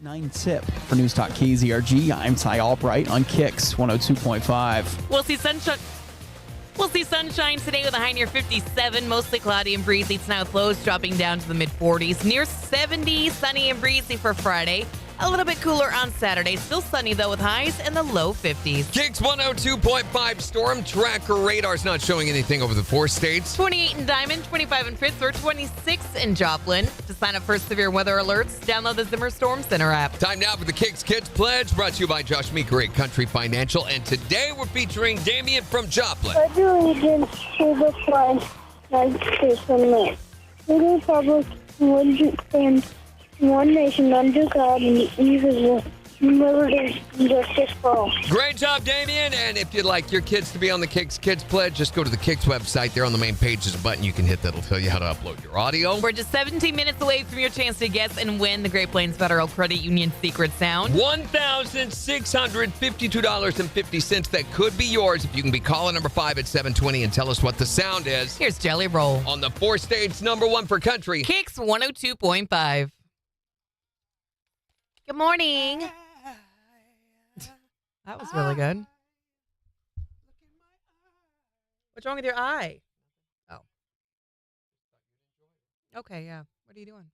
9 tip for News Talk KZRG. I'm Ty Albright on KIX 102.5. We'll see sunshine today with a high near 57, mostly cloudy and breezy. Tonight with lows dropping down to the mid-40s. Near 70, sunny and breezy for Friday. A little bit cooler on Saturday. Still sunny, though, with highs in the low 50s. KIX 102.5 storm tracker radar's not showing anything over the 4 states. 28 in Diamond, 25 in Pittsburgh, 26 in Joplin. To sign up for severe weather alerts, download the Zimmer Storm Center app. Time now for the KIX Kids Pledge, brought to you by Josh Meeker at Country Financial. And today we're featuring Damien from Joplin. I do allegiance to the flag, United States of America, to the republic which stands one nation under God and indivisible, liberty and justice for all. Great job, Damien. And if you'd like your kids to be on the KIX Kids Pledge, just go to the KIX website. There on the main page is a button you can hit that'll tell you how to upload your audio. We're just 17 minutes away from your chance to guess and win the Great Plains Federal Credit Union Secret Sound. $1,652.50. That could be yours if you can be caller number 5 at 720 and tell us what the sound is. Here's Jelly Roll. On the 4 states, number 1 for country. KIX 102.5. Good morning. That was really good. What's wrong with your eye? Oh. Okay, yeah. What are you doing?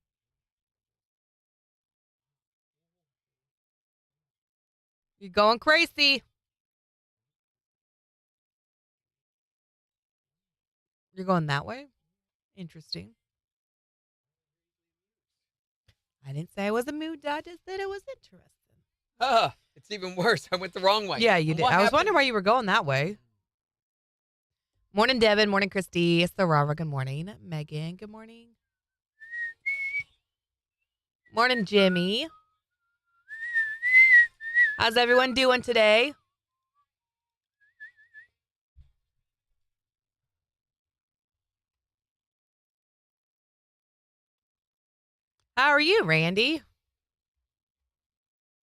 You're going crazy. You're going that way? Interesting. I didn't say I was a mood. I just said it was interesting. It's even worse. I went the wrong way. Yeah, you did. I was wondering why you were going that way. Morning, Devin. Morning, Christy. Sarara. Good morning. Megan. Good morning. Morning, Jimmy. How's everyone doing today? How are you, Randy?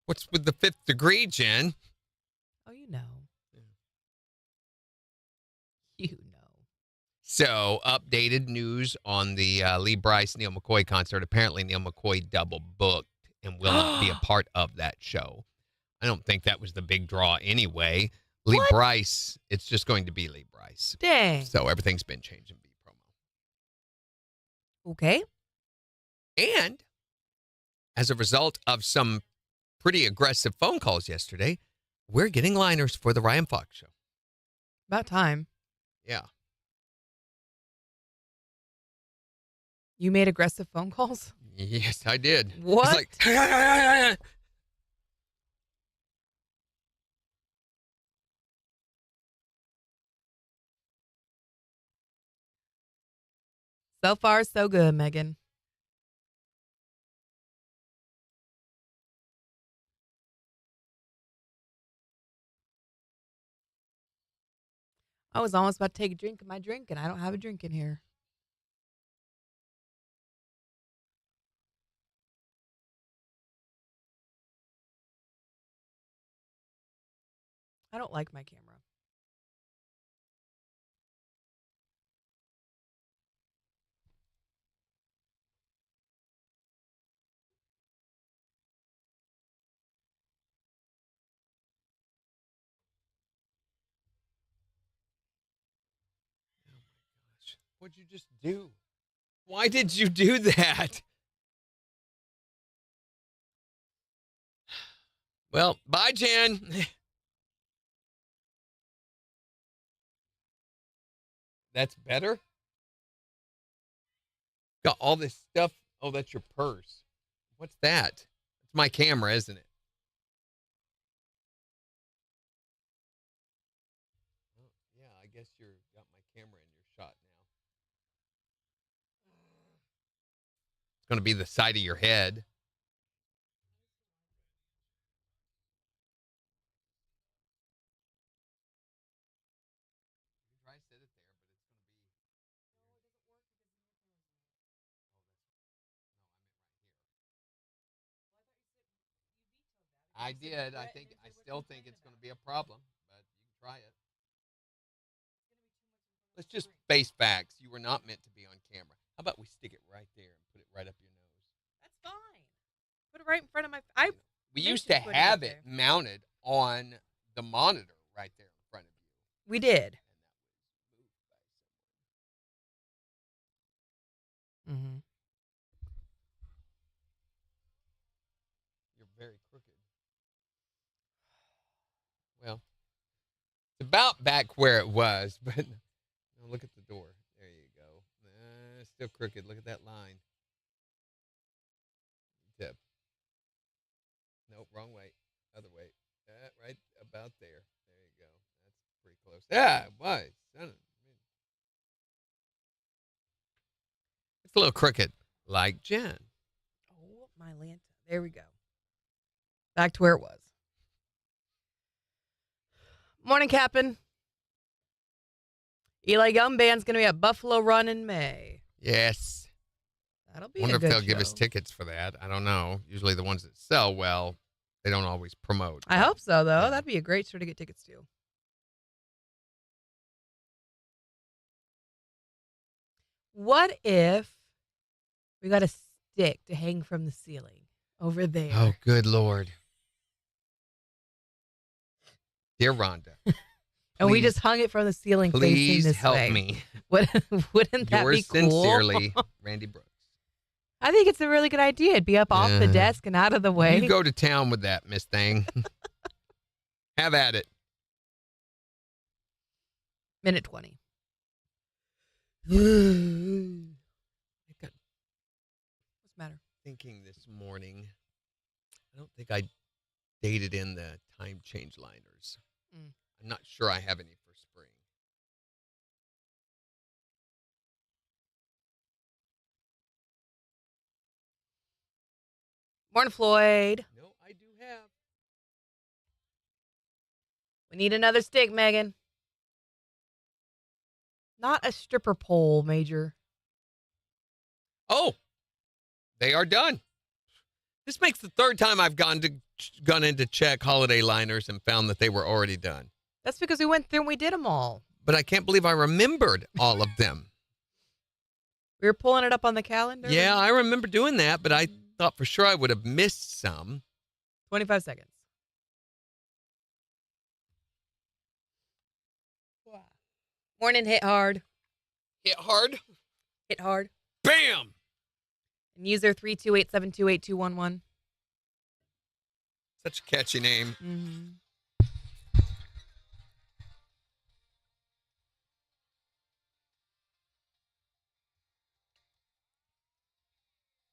What's with the 5th degree, Jen? Oh, you know. You know. So, updated news on the Lee Brice, Neil McCoy concert. Apparently, Neil McCoy double booked and will not be a part of that show. I don't think that was the big draw anyway. Lee Brice, it's just going to be Lee Brice. Dang. So, everything's been changed in B promo. Okay. And as a result of some pretty aggressive phone calls yesterday, we're getting liners for the Ryan Fox show. About time. Yeah. You made aggressive phone calls? Yes, I did. What? It's like, So far, so good, Megan. I was almost about to take a drink of my drink, and I don't have a drink in here. I don't like my camera. what'd you just do? Why did you do that? Well, bye, Jan. That's better? Got all this stuff. Oh, that's your purse. What's that? It's my camera, isn't it? Oh, yeah, I guess you're got my camera in your shot now. It's going to be the side of your head. Try to sit it there, but it's going to be. I did. I still think it's going to be a problem, but you can try it. Let's just face facts. You were not meant to be on camera. How about we stick it right there and put it right up your nose? That's fine. Put it it right in front of my. We Maybe used she to put it have up it there. mounted on the monitor right there in front of you. We did. Mm-hmm. You're very crooked. Well, it's about back where it was, but no, look at the door. There you go. Still crooked. Look at that line. Tip. Nope, wrong way. Other way. Right about there. There you go. That's pretty close. Yeah, it was. It's a little crooked, like Jen. Oh, my Lanta. There we go. Back to where it was. Morning, Captain. Eli Gumband's going to be at Buffalo Run in May. Yes. That'll be Wonder a if good they'll give us show. tickets for that. I don't know. Usually the ones that sell well, they don't always promote. I hope so, though. Yeah. That'd be a great show to get tickets to. What if we got a stick to hang from the ceiling over there? Oh, good Lord. Dear Rhonda, and we please- just hung it from the ceiling facing please this help way. me. Wouldn't that Yours be cool? sincerely, Randy Brooks. I think it's a really good idea. It'd be up off the Yeah. desk and out of the way. You go to town with that, Miss Thing. Have at it. Minute 20. I got What's the matter? thinking this morning. I don't think I dated in the time change liners. Mm. I'm not sure I have any for spring. Morning, Floyd. No, I do have. We need another stick, Megan. Not a stripper pole, Major. Oh, they are done. This makes the third time I've gone in to check holiday liners and found that they were already done. That's because we went through and we did them all. But I can't believe I remembered all of them. We were pulling it up on the calendar. Yeah, I remember doing that, but I thought for sure I would have missed some. 25 seconds. Morning, hit hard. Hit hard. Hit hard. Bam! And user 328-728-211. Such a catchy name. Mm-hmm.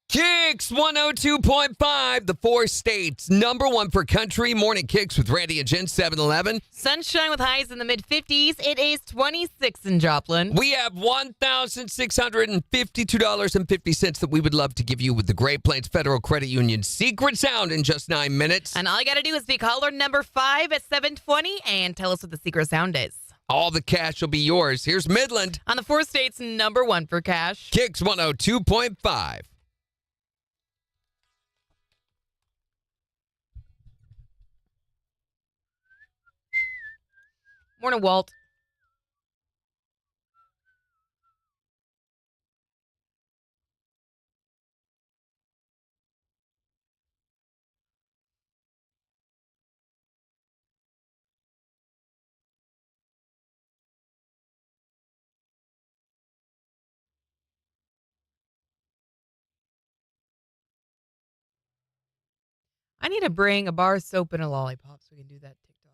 KIX 102.5, the 4 states. Number 1 for country. Morning KIX with Randy and Jen, 7-Eleven. Sunshine with highs in the mid-50s. It is 26 in Joplin. We have $1,652.50 that we would love to give you with the Great Plains Federal Credit Union secret sound in just 9 minutes. And all you got to do is be caller number 5 at 720 and tell us what the secret sound is. All the cash will be yours. Here's Midland. On the 4 states, number 1 for cash. KIX 102.5. Morning, Walt. I need to bring a bar of soap and a lollipop so we can do that TikTok.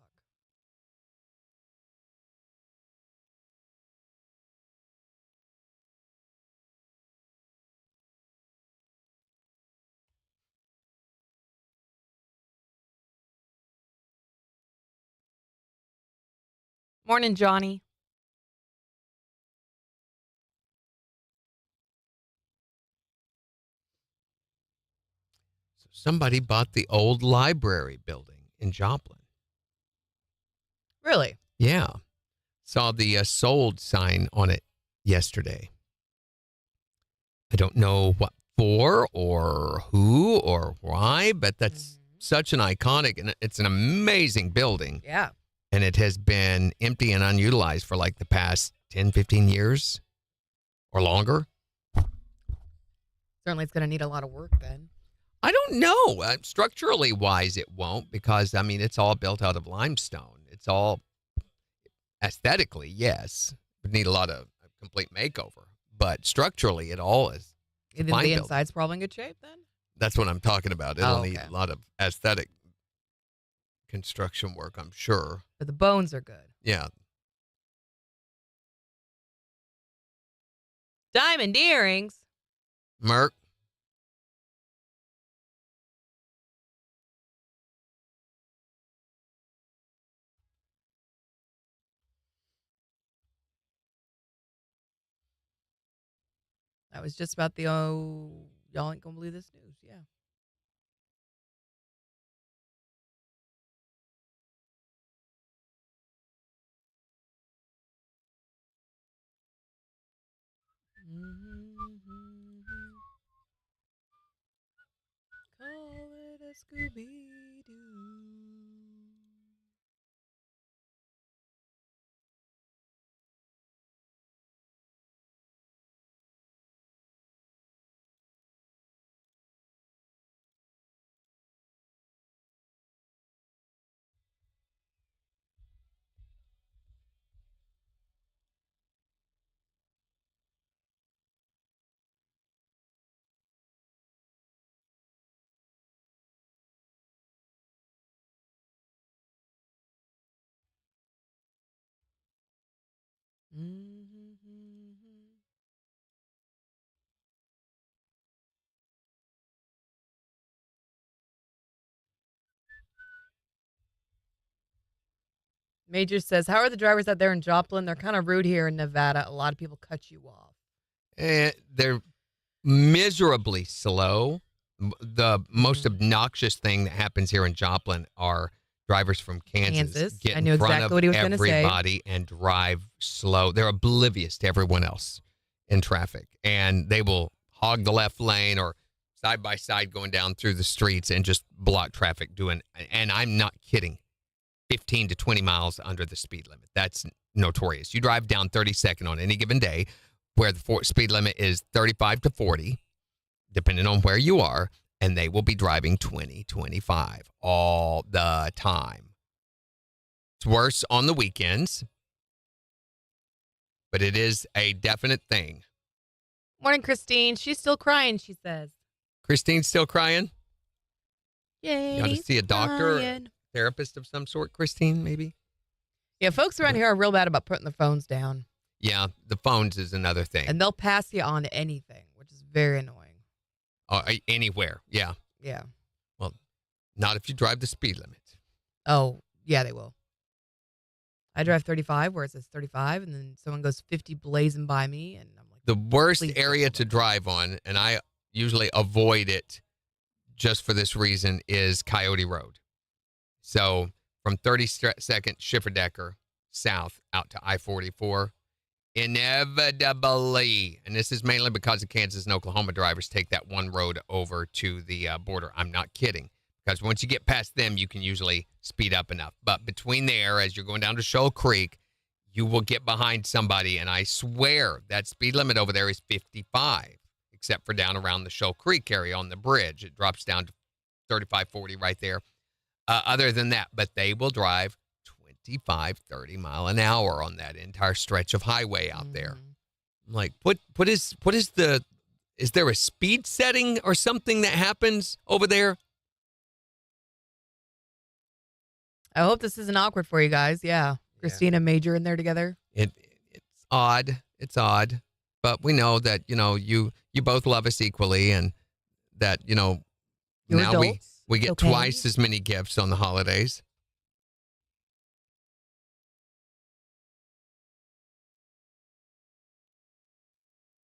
Morning, Johnny. Somebody bought the old library building in Joplin. Really? Yeah. Saw the sold sign on it yesterday. I don't know what for or who or why, but that's such an iconic, and it's an amazing building. Yeah. And it has been empty and unutilized for like the past 10, 15 years or longer. Certainly it's going to need a lot of work then. I don't know. Structurally wise, it won't because, I mean, it's all built out of limestone. It's all aesthetically, yes. Would need a lot of complete makeover. But structurally, it all is You think fine the building. inside's probably in good shape then? That's what I'm talking about. It'll Oh, need okay. a lot of aesthetic construction work, I'm sure. But the bones are good. Yeah. Diamond earrings. Merc. That was just about the y'all ain't gonna believe this news. Yeah. Call it a Scooby Doo. Major says, "How are the drivers out there in Joplin? They're kind of rude here in Nevada. A lot of people cut you off." They're miserably slow. The most obnoxious thing that happens here in Joplin are drivers from Kansas get I in knew front exactly of what he was gonna say. everybody and drive slow. They're oblivious to everyone else in traffic, and they will hog the left lane or side by side going down through the streets and just block traffic doing, and I'm not kidding, 15 to 20 miles under the speed limit. That's notorious. You drive down 32nd on any given day where the speed limit is 35 to 40, depending on where you are, and they will be driving 20, 25 all the time. It's worse on the weekends, but it is a definite thing. Morning, Christine. She's still crying, she says. Christine's still crying? Yay. You ought to see a doctor or therapist of some sort, Christine, maybe? Yeah, folks around here are real bad about putting their phones down. Yeah, the phones is another thing. And they'll pass you on anything, which is very annoying. Anywhere, yeah. Yeah. Well, not if you drive the speed limit. Oh, yeah, they will. I drive 35 where it says 35, and then someone goes 50 blazing by me, and I'm like, The worst please area don't. to drive on, and I usually avoid it just for this reason, is Coyote Road. So from 32nd Schifferdecker south out to I-44, inevitably, and this is mainly because the Kansas and Oklahoma drivers take that one road over to the border. I'm not kidding. Because once you get past them, you can usually speed up enough. But between there, as you're going down to Shoal Creek, you will get behind somebody. And I swear that speed limit over there is 55, except for down around the Shoal Creek area on the bridge. It drops down to 35, 40 right there. Other than that, but they will drive 25, 30 mile an hour on that entire stretch of highway out there. I'm like, is there a speed setting or something that happens over there? I hope this isn't awkward for you guys. Yeah. Christina and Major in there together. It's odd. It's odd. But we know that, you both love us equally and that, You're now adults. we get Okay. twice as many gifts on the holidays.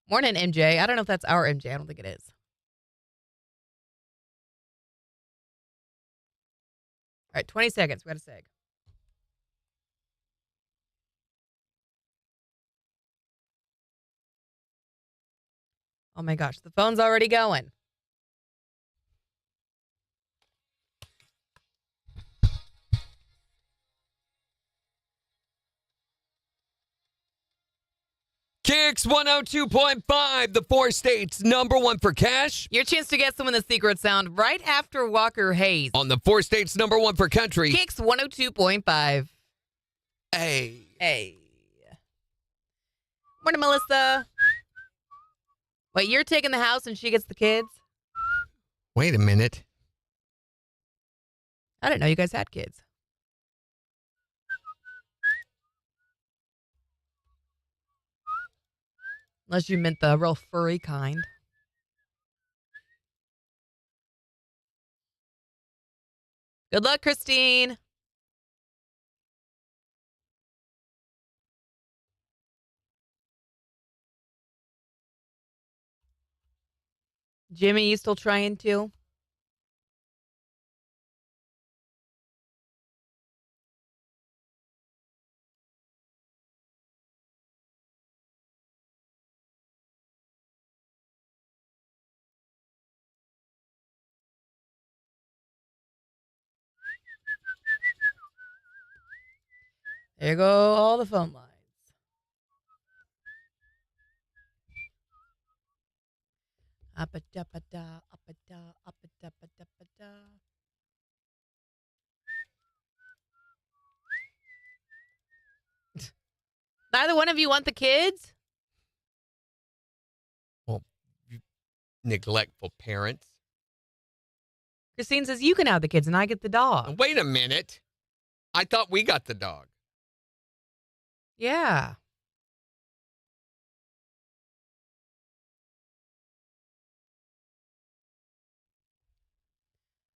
Morning, MJ. I don't know if that's our MJ. I don't think it is. All right, 20 seconds. We got a seg. Oh my gosh, the phone's already going. KIX 102.5, the 4 states number 1 for cash. Your chance to guess someone the secret sound right after Walker Hayes. On the 4 states number 1 for country. KIX 102.5. Hey. Morning, Melissa. Wait, you're taking the house and she gets the kids? Wait a minute. I didn't know you guys had kids. Unless you meant the real furry kind. Good luck, Christine. Jimmy, you still trying to? There go all the phone lines. Up-a-da-ba-da, up-a-da, up-a-da-ba-da-ba-da. Neither one of you want the kids? Well, you neglectful parents. Christine says you can have the kids and I get the dog. Wait a minute. I thought we got the dog. Yeah.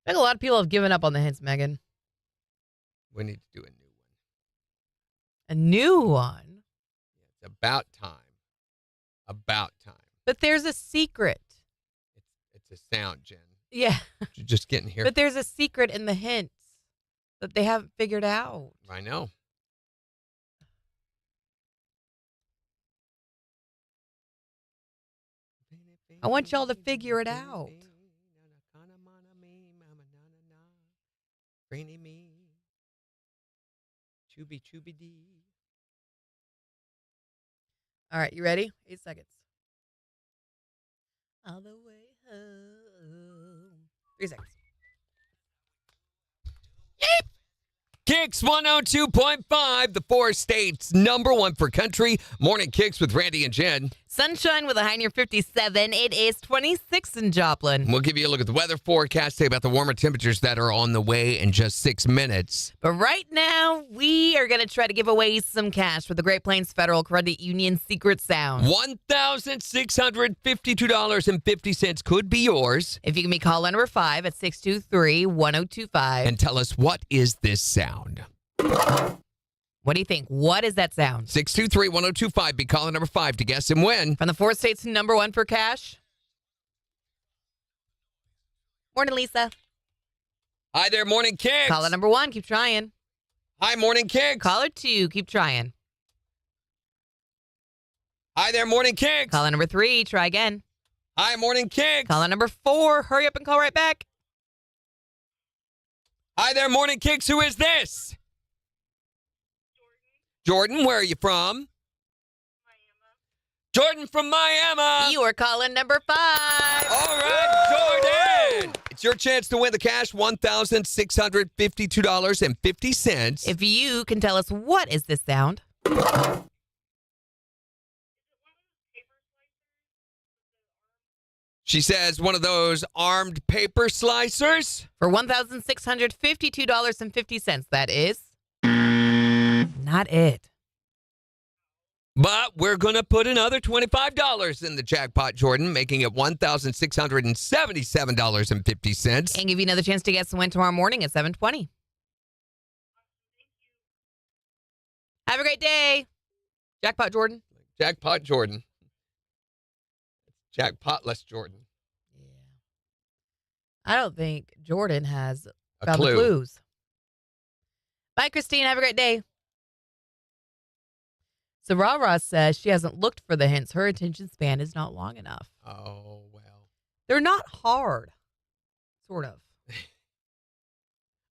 I think a lot of people have given up on the hints, Megan. We need to do a new one. A new one? It's about time. About time. But there's a secret. It's a sound, Jen. Yeah. You're just getting here. But there's a secret in the hints that they haven't figured out. I know. I want y'all to figure it out. All right, you ready? 8 seconds. All the way home. 3 seconds. KIX 102.5, the 4 states number 1 for country. Morning KIX with Randy and Jen. Sunshine with a high near 57. It is 26 in Joplin. We'll give you a look at the weather forecast, say about the warmer temperatures that are on the way in just 6 minutes. But right now, we are going to try to give away some cash for the Great Plains Federal Credit Union Secret Sound. $1,652.50 could be yours. If you give me call number 5 at 623-1025. And tell us, what is this sound? What do you think? What is that sound? 623-1025. Be calling number 5 to guess and win. From the 4 states number 1 for cash. Morning, Lisa. Hi there, Morning KIX. Caller number 1, keep trying. Hi, Morning KIX. Caller 2, keep trying. Hi there, Morning KIX. Caller number 3, try again. Hi, Morning KIX. Caller number 4, hurry up and call right back. Hi there, Morning KIX. Who is this? Jordan, where are you from? Miami. Jordan from Miami. You are calling number 5. All right, Jordan. It's your chance to win the cash, $1,652.50. If you can tell us what is this sound. She says one of those armed paper slicers. For $1,652.50. That is not it. But we're going to put another $25 in the jackpot, Jordan, making it $1,677.50. And give you another chance to guess and win tomorrow morning at 7:20. Have a great day. Jackpot, Jordan. Jackpot, Jordan. Jackpotless Jordan. Yeah. I don't think Jordan has A found the clue. clues. Bye, Christine. Have a great day. So Ra says she hasn't looked for the hints. Her attention span is not long enough. Oh, well. They're not hard. Sort of.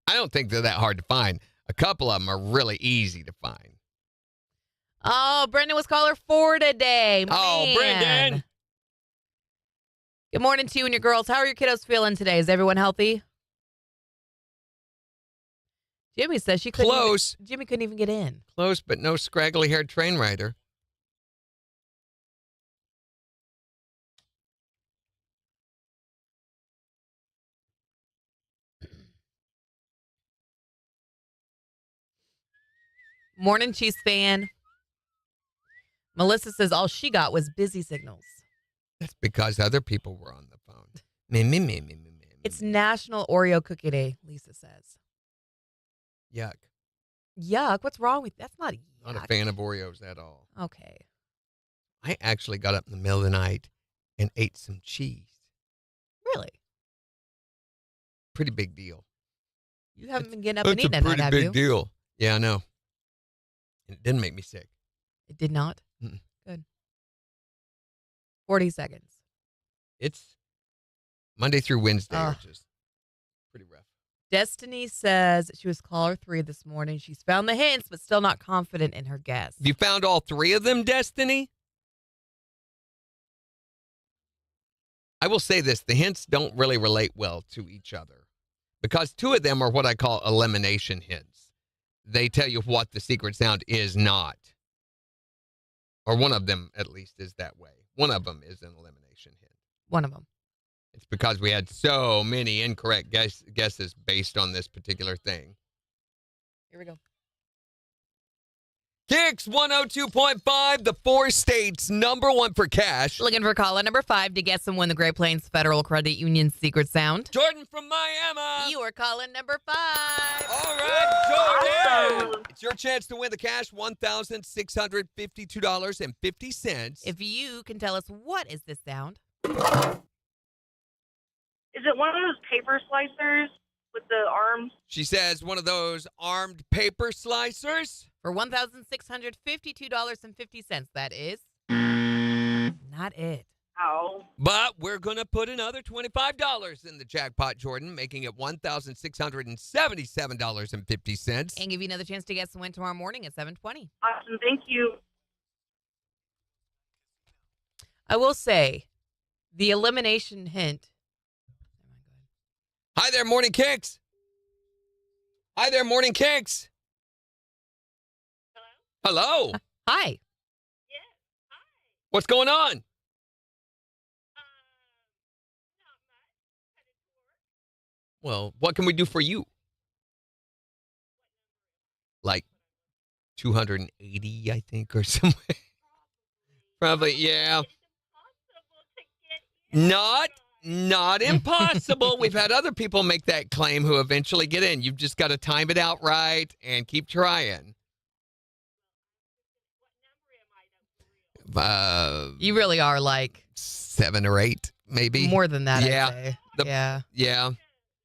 I don't think they're that hard to find. A couple of them are really easy to find. Oh, Brendan was caller 4 today. Oh, Man. Brendan. Good morning to you and your girls. How are your kiddos feeling today? Is everyone healthy? Jimmy says she couldn't. Close. Jimmy couldn't even get in. Close, but no scraggly-haired train rider. Morning, Chiefs fan. Melissa says all she got was busy signals. That's because other people were on the phone. Me. It's National Oreo Cookie Day, Lisa says. Yuck. Yuck. What's wrong with that's not yuck. Not a fan of Oreos at all. Okay. I actually got up in the middle of the night and ate some cheese. Really? Pretty big deal. You haven't been getting up and eating It's at a night, pretty have big you? deal. Yeah, I know. It didn't make me sick. It did not? Mm-mm. Good. 40 seconds. It's Monday through Wednesday are just pretty rough. Destiny says she was caller 3 this morning. She's found the hints, but still not confident in her guess. You found all 3 of them, Destiny? I will say this. The hints don't really relate well to each other because 2 of them are what I call elimination hints. They tell you what the secret sound is not. Or one of them, at least, is that way. One of them is an elimination hint. One of them. It's because we had so many incorrect guesses based on this particular thing. Here we go. KIX 102.5, the 4 states #1 for cash. Looking for caller number 5 to guess and win the Great Plains Federal Credit Union secret sound. Jordan from Miami. You are calling number 5. All right, Jordan. It's your chance to win the cash, $1,652.50. If you can tell us what is this sound? Is it one of those paper slicers with the arms? She says one of those armed paper slicers. For $1,652.50. That is not it. Ow. But we're going to put another $25 in the jackpot, Jordan, making it $1,677.50. And give you another chance to guess and win tomorrow morning at 7:20. Awesome. Thank you. I will say the elimination hint. Hi there, Morning KIX. Hi there, Morning KIX. Hello. Hi. Yes. Hi. What's going on? Not much. Headed to work. Well, what can we do for you? Like 280, I think, or somewhere. Probably, yeah. It's impossible to get in. Not impossible. We've had other people make that claim who eventually get in. You've just got to time it out right and keep trying. What number am I? You really are like 7 or 8, maybe. more than that, Yeah. I'd say. The- Yeah. Yeah.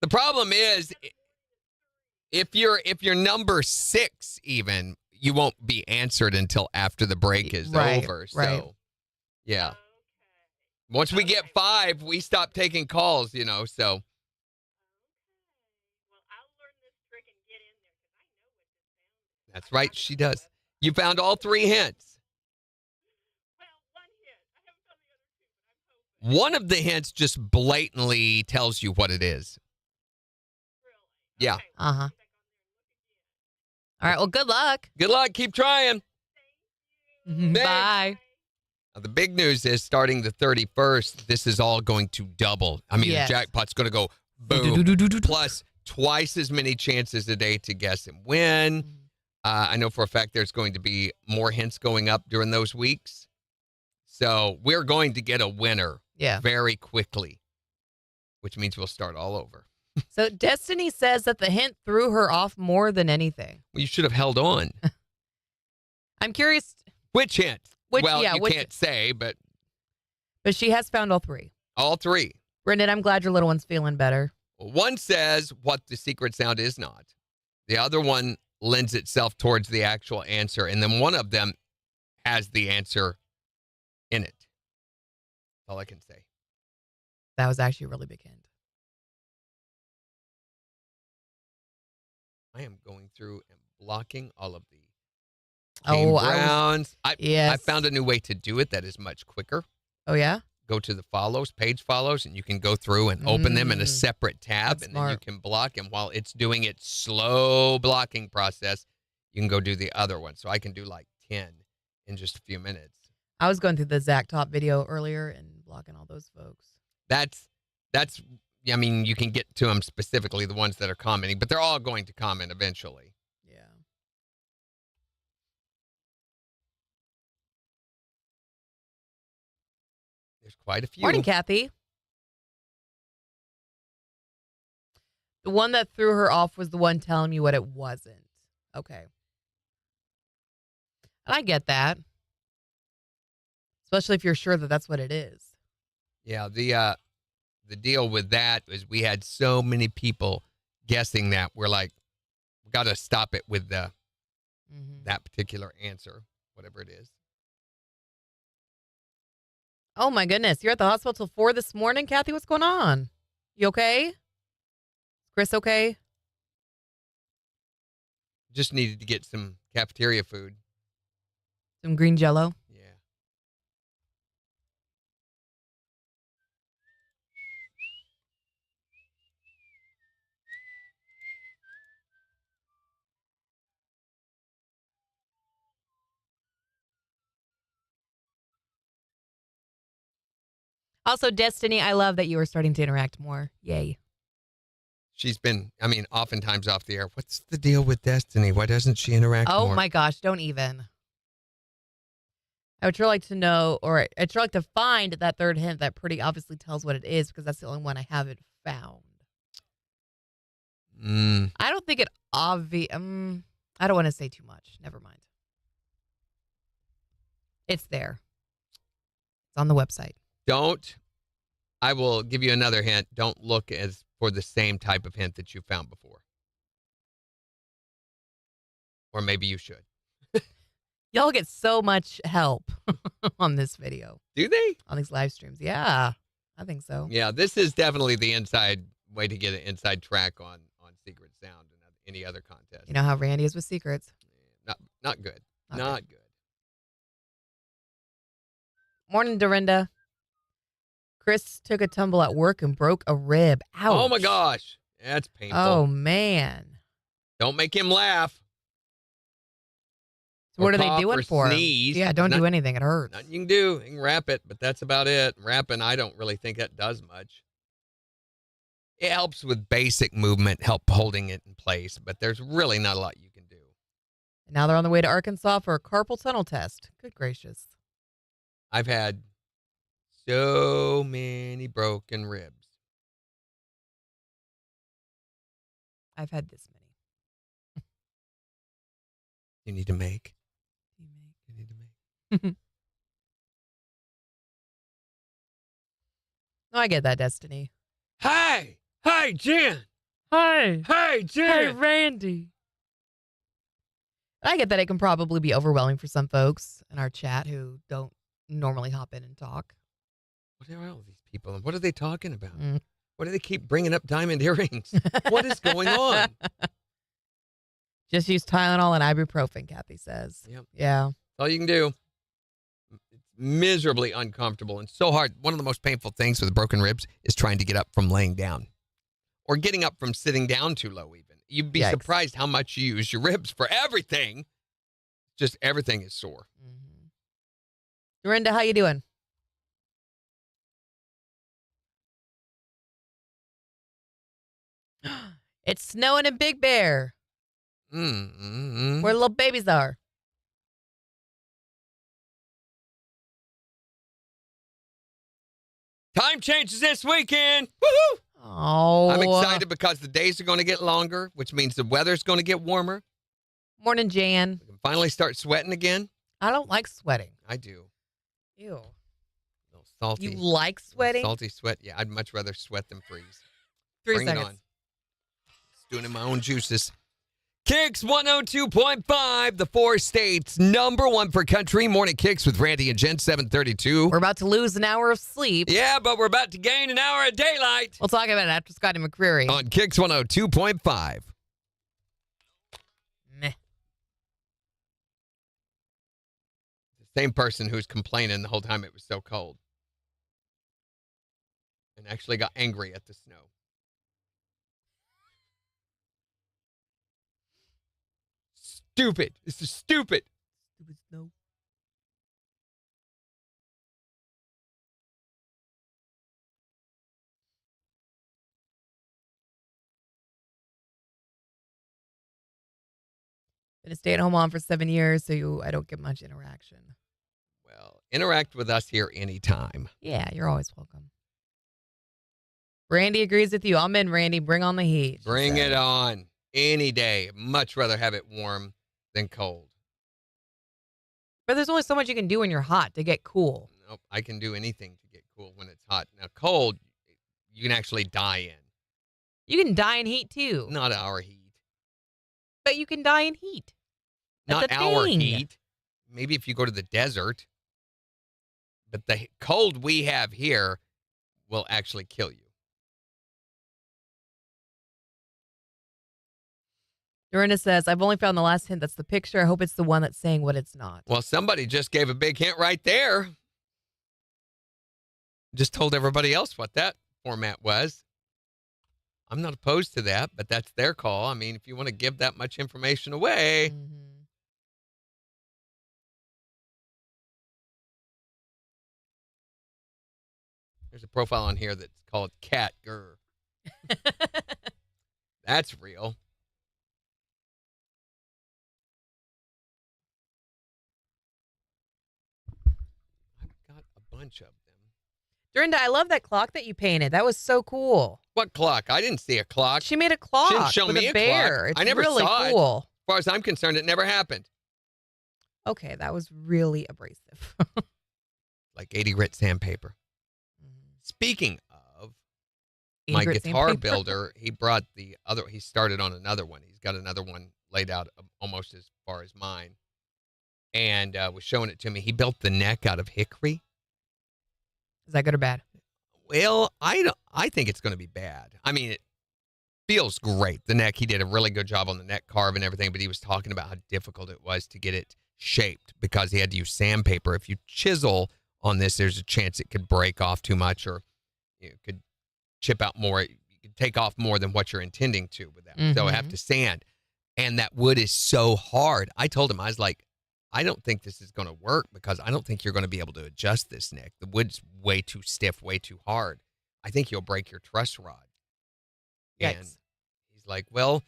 The problem is, if you're number 6, even you won't be answered until after the break is Right, over. So, right. yeah. Okay. Once we get 5, we stop taking calls. So. Well, I'll learn this trick and get in there because I know what this sounds. That's right, she does. You found all 3 hints. Well, one hit. I haven't found the other 2, but I'm hoping. One of the hints just blatantly tells you what it is. Really? Yeah. Okay, Uh-huh. I'll get back on there and look again. All right. Well, good luck. Good luck. Keep trying. Thanks. Bye. Now, the big news is starting the 31st, this is all going to double. I mean, Yes. the jackpot's going to go boom. Plus twice as many chances a day to guess and win. I know for a fact there's going to be more hints going up during those weeks. So we're going to get a winner Yeah. very quickly, which means we'll start all over. So Destiny says that the hint threw her off more than anything. Well, you should have held on. I'm curious, Which hint? Which- well, yeah, you which- can't say, but but she has found all 3. all 3. Brendan, I'm glad your little one's feeling better. One says what the secret sound is not. The other one lends itself towards the actual answer. And then one of them has the answer in it. That's all I can say. That was actually a really big hint. I am going through and blocking all of the Cane Oh, Browns. yes. I found a new way to do it that is much quicker. Oh, yeah? Go to the page follows, and you can go through and open them in a separate tab, That's and then you smart. can block. And while it's doing its slow blocking process, you can go do the other one. So I can do like 10 in just a few minutes. I was going through the Zach Top video earlier and blocking all those folks. That's. I mean, you can get to them specifically, the ones that are commenting, but they're all going to comment eventually. Yeah. There's quite a few. Morning, Kathy. The one that threw her off was the one telling me what it wasn't. Okay. And I get that. Especially if you're sure that that's what it is. Yeah, the deal with that is we had so many people guessing that. We're like, we got to stop it with that particular answer, whatever it is. Oh, my goodness. You're at the hospital till 4 this morning, Kathy? What's going on? You okay? Chris okay? Just needed to get some cafeteria food. Some green jello? Yeah. Also, Destiny, I love that you are starting to interact more. Yay. She's been, oftentimes off the air. What's the deal with Destiny? Why doesn't she interact more? Oh, my gosh. Don't even. I would sure like to know, or I'd sure like to find that third hint that pretty obviously tells what it is, because that's the only one I haven't found. I don't think it obvious. I don't want to say too much. Never mind. It's there. It's on the website. I will give you another hint. Don't look for the same type of hint that you found before. Or maybe you should. Y'all get so much help on this video. Do they? On these live streams. Yeah, I think so. Yeah, this is definitely the inside way to get an inside track on Secret Sound and any other contest. You know how Randy is with secrets. Not good. Not Not good. Morning, Dorinda. Chris took a tumble at work and broke a rib. Ouch. Oh, my gosh. That's painful. Oh, man. Don't make him laugh. So what Or are they cough doing or for him? sneeze. Yeah, don't do anything. It hurts. Nothing you can do. You can wrap it, but that's about it. Wrapping, I don't really think that does much. It helps with basic movement, help holding it in place, but there's really not a lot you can do. And now they're on the way to Arkansas for a carpal tunnel test. Good gracious. I've had so many broken ribs. I've had this many. You need to make. You need to make. No, I get that, Destiny. Hey! Hey, Jen! Hi. Hey, Jen! Randy. I get that it can probably be overwhelming for some folks in our chat who don't normally hop in and talk. What are all these people? And what are they talking about? Mm. Why do they keep bringing up diamond earrings? What is going on? Just use Tylenol and ibuprofen, Kathy says. Yep. Yeah. That's all you can do. It's miserably uncomfortable and so hard. One of the most painful things with broken ribs is trying to get up from laying down or getting up from sitting down too low even. You'd be Yikes. surprised how much you use your ribs for everything. Just everything is sore. Mm-hmm. Dorinda, how you doing? It's snowing in Big Bear, Mm-hmm. where the little babies are. Time changes this weekend. Woohoo! Oh. I'm excited because the days are going to get longer, which means the weather's going to get warmer. Morning, Jan. We can finally start sweating again. I don't like sweating. I do. Ew. A little salty. You like little sweating? Salty sweat. Yeah, I'd much rather sweat than freeze. 3 Bring seconds. it on. Just doing it in my own juices. KIX 102.5, the 4 states, #1 for country. Morning KIX with Randy and Jen, 732. We're about to lose an hour of sleep. Yeah, but we're about to gain an hour of daylight We'll talk about it after Scotty McCreery. on KIX 102.5. Meh. Same person who's complaining the whole time it was so cold. And actually got angry at the snow. Stupid. This is stupid. Stupid snow. Been a stay-at-home mom for 7 years, so I don't get much interaction. Well, interact with us here anytime. Yeah, you're always welcome. Randy agrees with you. I'm in, Randy. Bring on the heat. Bring it on. Any day. Much rather have it warm than cold. But there's only so much you can do when you're hot to get cool. Nope, I can do anything to get cool when it's hot. Now, cold, you can actually die in. You can die in heat, too. Not our heat. But you can die in heat. That's Not a our thing. heat. Maybe if you go to the desert. But the cold we have here will actually kill you. Dorinda says, I've only found the last hint. That's the picture. I hope it's the one that's saying what it's not. Well, somebody just gave a big hint right there. Just told everybody else what that format was. I'm not opposed to that, but that's their call. I mean, if you want to give that much information away. Mm-hmm. There's a profile on here that's called Cat Grr. That's real. I've got a bunch of them. Dorinda, I love that clock that you painted. That was so cool. What clock? I didn't see a clock. She made a clock She didn't show with me a a bear. clock. It's I never really saw it. cool. As far as I'm concerned, it never happened. Okay, that was really abrasive. Like 80 grit sandpaper. Speaking of, 80 my grit guitar sandpaper? builder, he started on another one. He's got another one laid out almost as far as mine. And was showing it to me. He built the neck out of hickory. Is that good or bad? Well, I think it's going to be bad. I mean, it feels great. The neck, he did a really good job on the neck carve and everything, but he was talking about how difficult it was to get it shaped because he had to use sandpaper. If you chisel on this, there's a chance it could break off too much or you could chip out more. You could take off more than what you're intending to with that. So I have to sand. And that wood is so hard. I told him, I was like, I don't think this is going to work because I don't think you're going to be able to adjust this neck. The wood's way too stiff, way too hard. I think you'll break your truss rod. Yikes. And he's like, well,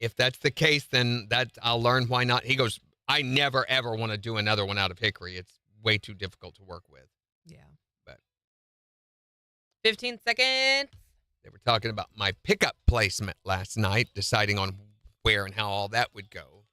if that's the case, then I'll learn why not. He goes, I never, ever want to do another one out of hickory. It's way too difficult to work with. Yeah. But 15 seconds. they were talking about my pickup placement last night, deciding on where and how all that would go.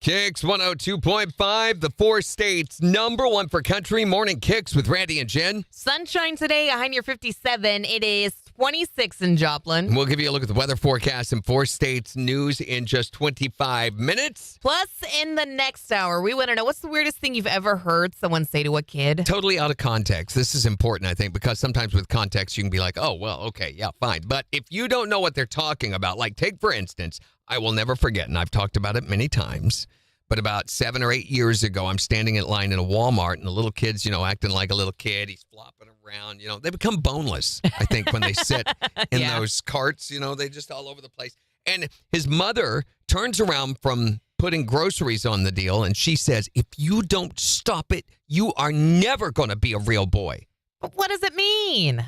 KIX 102.5, the 4 states #1 for country. Morning KIX with Randy and Jen. Sunshine today, a high near 57. It is 26 in Joplin. And we'll give you a look at the weather forecast and 4 states news in just 25 minutes. Plus, in the next hour, we want to know what's the weirdest thing you've ever heard someone say to a kid? Totally out of context. This is important, I think, because sometimes with context, you can be like, oh, well, okay, yeah, fine. But if you don't know what they're talking about, like take, for instance, I will never forget, and I've talked about it many times, but about 7 or 8 years ago, I'm standing in line in a Walmart, and the little kid's, acting like a little kid. He's flopping around. They become boneless, I think, when they sit in those carts. They just all over the place. And his mother turns around from putting groceries on the deal, and she says, if you don't stop it, you are never going to be a real boy. But what does it mean?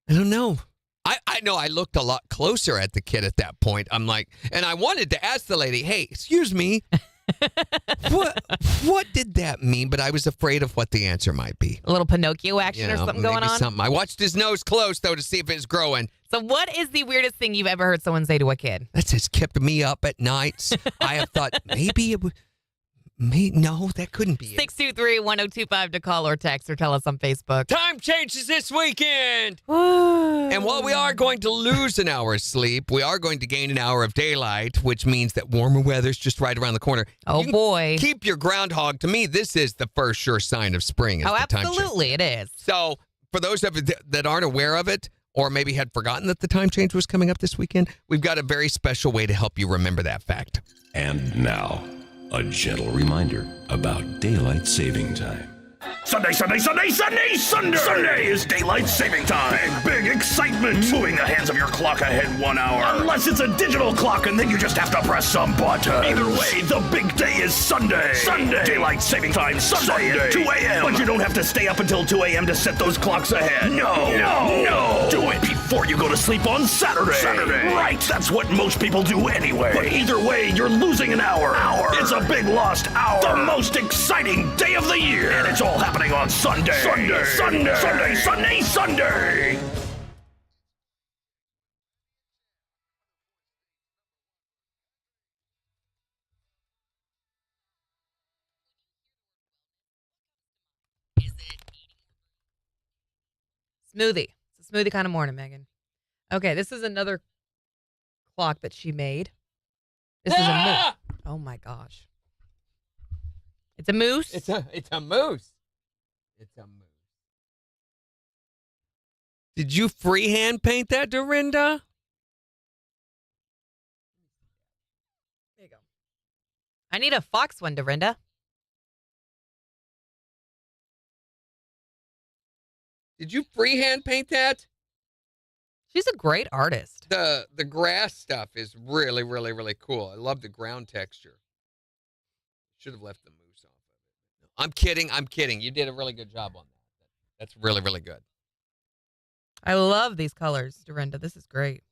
I don't know. I know I looked a lot closer at the kid at that point. I'm like, and I wanted to ask the lady, hey, excuse me, what did that mean? But I was afraid of what the answer might be. A little Pinocchio action or something going on? Something. I watched his nose close, though, to see if it's growing. So what is the weirdest thing you've ever heard someone say to a kid? That has kept me up at nights. I have thought maybe it would. No, that couldn't be it. 623-1025 to call or text or tell us on Facebook. Time changes this weekend. And while we are going to lose an hour's sleep, we are going to gain an hour of daylight, which means that warmer weather's just right around the corner. Oh, boy. Keep your groundhog. To me, this is the first sure sign of spring. Oh, absolutely, it is. So for those of you that aren't aware of it, or maybe had forgotten that the time change was coming up this weekend, we've got a very special way to help you remember that fact. And now, a gentle reminder about daylight saving time. Sunday, Sunday, Sunday, Sunday, Sunday! Sunday is daylight saving time. Big excitement. Moving the hands of your clock ahead 1 hour. Unless it's a digital clock and then you just have to press some button. Either way, the big day is Sunday. Sunday. Daylight saving time Sunday at 2 a.m. But you don't have to stay up until 2 a.m. to set those clocks ahead. No. Do it before you go to sleep on Saturday. Right, that's what most people do anyway. But either way, you're losing an hour. It's a big lost hour. The most exciting day of the year. And it's all happening on Sunday. Sunday. Smoothie. It's a smoothie kind of morning, Megan. Okay, this is another clock that she made. This is a moose. Oh my gosh. It's a moose. It's a moose. It's a moose. Did you freehand paint that, Dorinda? There you go. I need a fox one, Dorinda. Did you freehand paint that? She's a great artist. The grass stuff is really, really, really cool. I love the ground texture. Should have left the moose off of it. I'm kidding. You did a really good job on that. That's really, really good. I love these colors, Dorinda. This is great.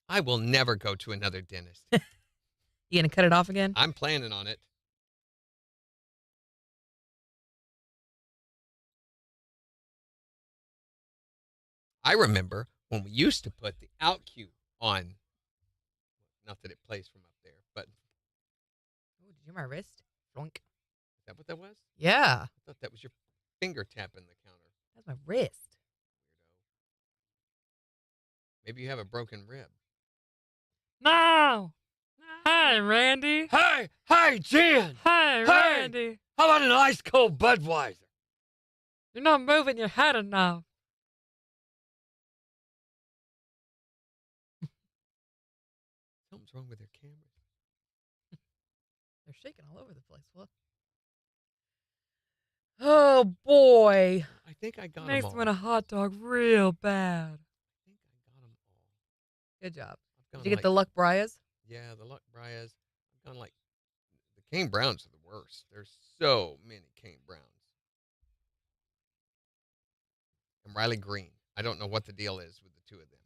I will never go to another dentist. You gonna cut it off again? I'm planning on it. I remember when we used to put the out cue on. Not that it plays from up there, but Oh, did you hear my wrist? Flunk. is that what that was? Yeah, I thought that was your finger tapping the counter. that's my wrist. Maybe you have a broken rib. No. Hi, Randy. Hey, Jen. Hi, Randy. How about an ice cold Budweiser? You're not moving your head enough. Something's wrong with their camera. They're shaking all over the place. What? Oh boy. I think I got them Makes all. me want a hot dog real bad. I think I got them all. Good job. I've gone Did you get the Luck Brias? Yeah, the Luck Brias. I've gone like the Cane Browns are the worst. There's so many Cane Browns. And Riley Green. I don't know what the deal is with the two of them.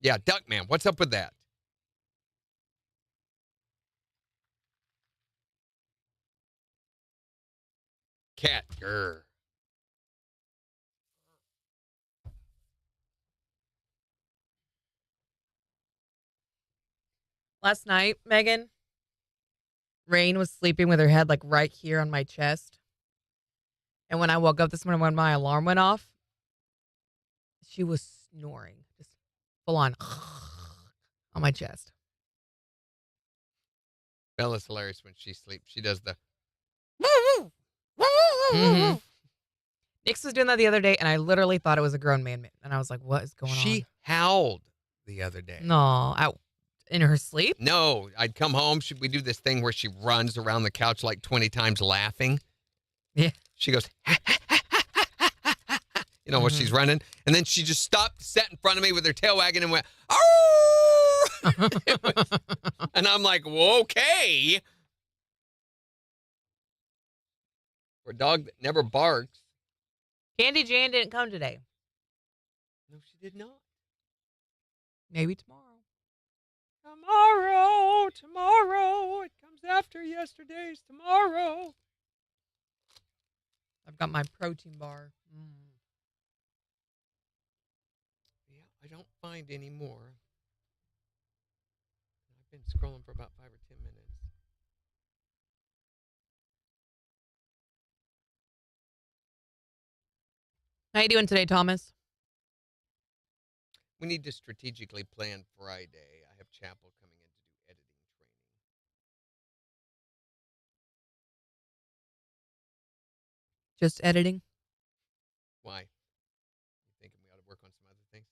Yeah, Duckman. What's up with that? Cat. Grr. Last night, Megan, Rain was sleeping with her head like right here on my chest. And when I woke up this morning when my alarm went off, she was snoring. Just full on on my chest. Bella's hilarious when she sleeps. She does the. Mhm. Nix was doing that the other day, and I literally thought it was a grown man. And I was like, what is going She howled the other day. on? No, out in her sleep? No, I'd come home. We do this thing where she runs around the couch like 20 times laughing. Yeah. She goes, you know, while she's running. And then she just stopped, sat in front of me with her tail wagging and went, oh! And I'm like, well, okay. For a dog that never barks. Candy Jan didn't come today. No, she did not. Maybe tomorrow. Tomorrow. It comes after yesterday's tomorrow. I've got my protein bar. Yeah, I don't find any more. I've been scrolling for about 5 or 10 minutes. How you doing today, Thomas? We need to strategically plan Friday. I have chapel coming in to do editing training. Just editing? Why? You thinking we ought to work on some other things?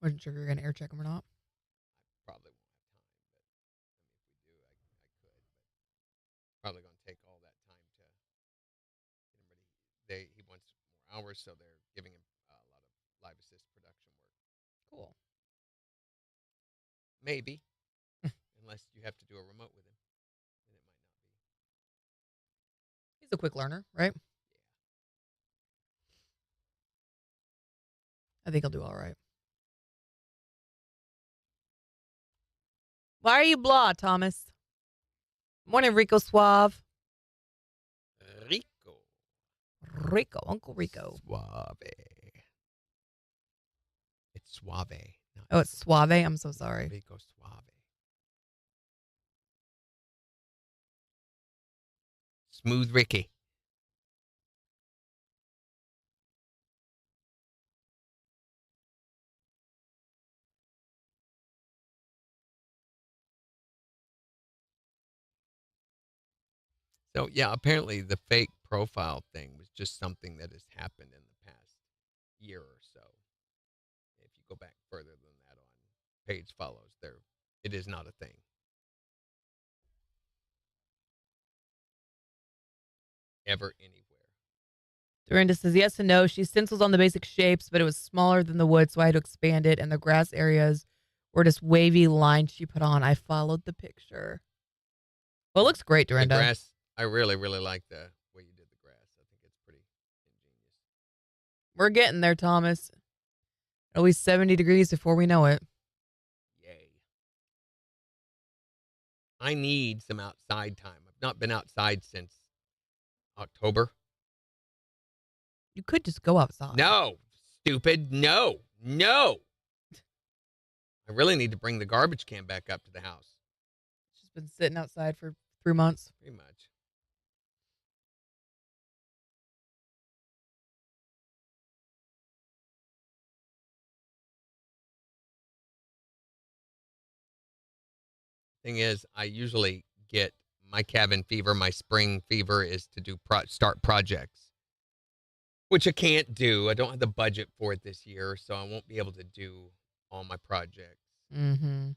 Wasn't sure if you were going to air check them or not. Probably won't have time, but if we do, I could. But probably going to take all that time to get him ready. He wants more hours, so they're giving him a lot of live assist production work. Cool. Maybe, unless you have to do a remote with him, then it might not be. He's a quick learner, right? I think he'll do all right. Why are you blah, Thomas? Morning, Rico Suave. Rico, Uncle Rico. Suave. It's Suave. Not Oh, it's Suave? I'm so sorry. Rico Suave. Smooth Ricky. So, yeah, apparently the fake profile thing was just something that has happened in the past year or so. If you go back further than that on page follows, it is not a thing. Ever anywhere. Dorinda says yes and no. She stencils on the basic shapes, but it was smaller than the wood, so I had to expand it, and the grass areas were just wavy lines she put on. I followed the picture. Well, it looks great, Dorinda. The grass, I really, really like the way you did the grass. I think it's pretty ingenious. We're getting there, Thomas. At least 70 degrees before we know it. Yay. I need some outside time. I've not been outside since October. You could just go outside. No, stupid. No. I really need to bring the garbage can back up to the house. She's been sitting outside for 3 months. Pretty much. Thing is, I usually get my cabin fever, my spring fever is to do start projects, which I can't do. I don't have the budget for it this year, so I won't be able to do all my projects. Mm-hmm.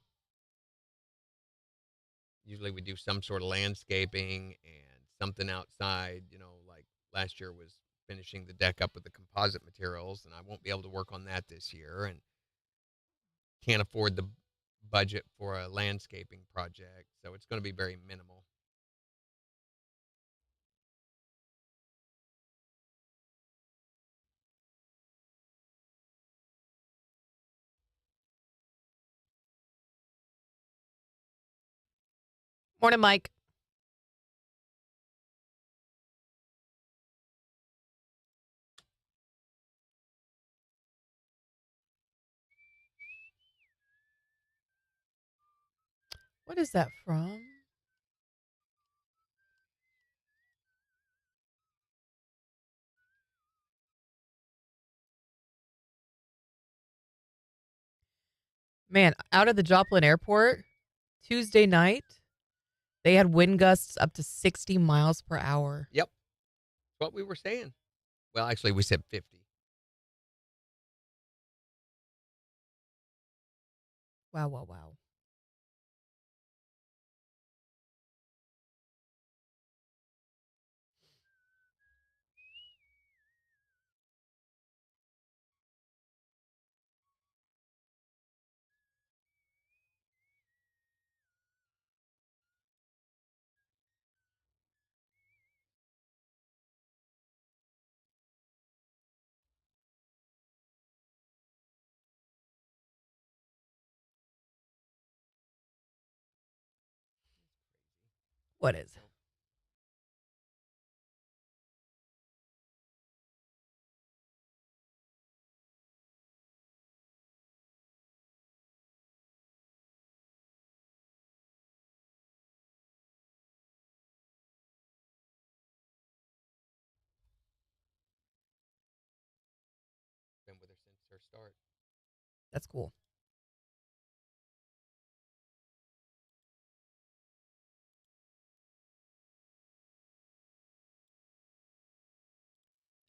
Usually we do some sort of landscaping and something outside, like last year was finishing the deck up with the composite materials, and I won't be able to work on that this year and can't afford the budget for a landscaping project, so it's going to be very minimal. Morning, Mike. What is that from? Man, out of the Joplin airport, Tuesday night, they had wind gusts up to 60 miles per hour. Yep. What we were saying. Well, actually, we said 50. Wow, wow, wow. What is? Been with her since her start. That's cool.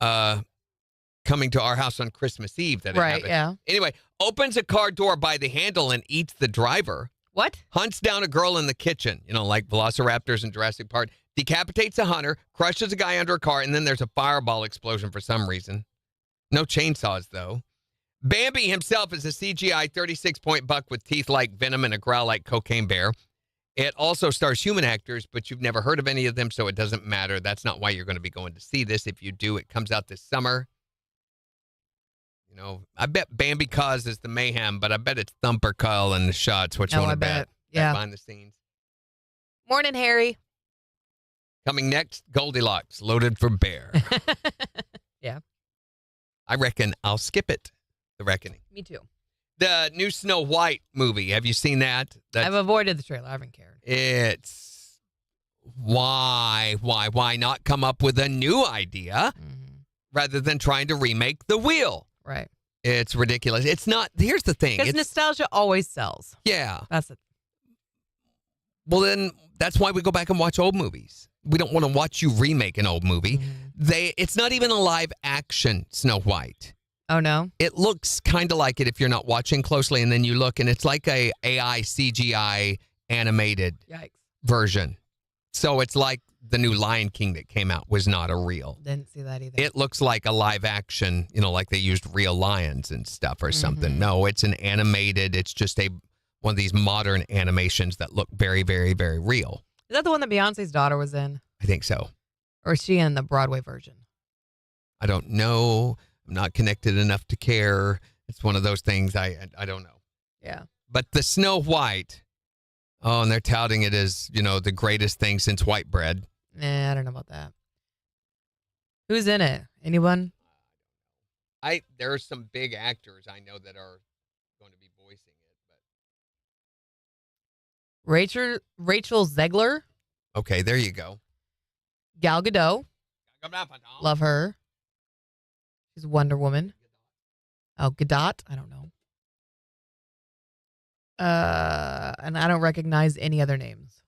coming to our house on Christmas Eve that it Right, happened. yeah. Anyway, opens a car door by the handle and eats the driver. What? Hunts down a girl in the kitchen, like velociraptors in Jurassic Park. Decapitates a hunter, crushes a guy under a car, and then there's a fireball explosion for some reason. No chainsaws, though. Bambi himself is a CGI 36-point buck with teeth like venom and a growl like cocaine bear. It also stars human actors, but you've never heard of any of them, so it doesn't matter. That's not why you're going to be going to see this. If you do, it comes out this summer. I bet Bambi causes the mayhem, but I bet it's Thumper Kyle and the shots. Which one I to bet? Yeah. Behind the scenes. Morning, Harry. Coming next, Goldilocks, loaded for bear. Yeah. I reckon I'll skip it. The Reckoning. Me too. The new Snow White movie. Have you seen that? I've avoided the trailer. I haven't cared. It's why not come up with a new idea rather than trying to remake the wheel? Right. It's ridiculous. It's not. Here's the thing. Because nostalgia always sells. Yeah. That's it. Well, then that's why we go back and watch old movies. We don't want to watch you remake an old movie. It's not even a live action Snow White. Oh, no? It looks kind of like it if you're not watching closely, and then you look, and it's like a AI CGI animated version. So it's like the new Lion King that came out was not a real. Didn't see that either. It looks like a live action, like they used real lions and stuff or something. No, it's an animated. It's just one of these modern animations that look very, very, very real. Is that the one that Beyonce's daughter was in? I think so. Or is she in the Broadway version? I don't know. I'm not connected enough to care. It's one of those things I don't know. Yeah. But the Snow White, and they're touting it as, the greatest thing since white bread. Nah, I don't know about that. Who's in it? Anyone? There are some big actors I know that are going to be voicing it. Rachel Zegler. Okay, there you go. Gal Gadot. Love her. She's Wonder Woman. Oh, Gadot. I don't know. And I don't recognize any other names.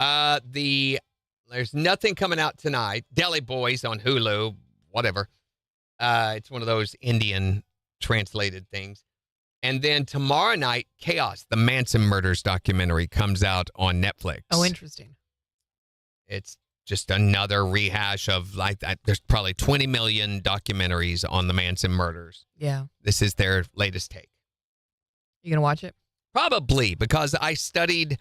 There's nothing coming out tonight. Deli Boys on Hulu, whatever. It's one of those Indian translated things. And then tomorrow night, Chaos, the Manson Murders documentary, comes out on Netflix. Oh, interesting. It's just another rehash of there's probably 20 million documentaries on the Manson Murders. Yeah. This is their latest take. You gonna watch it? Probably, because I studied.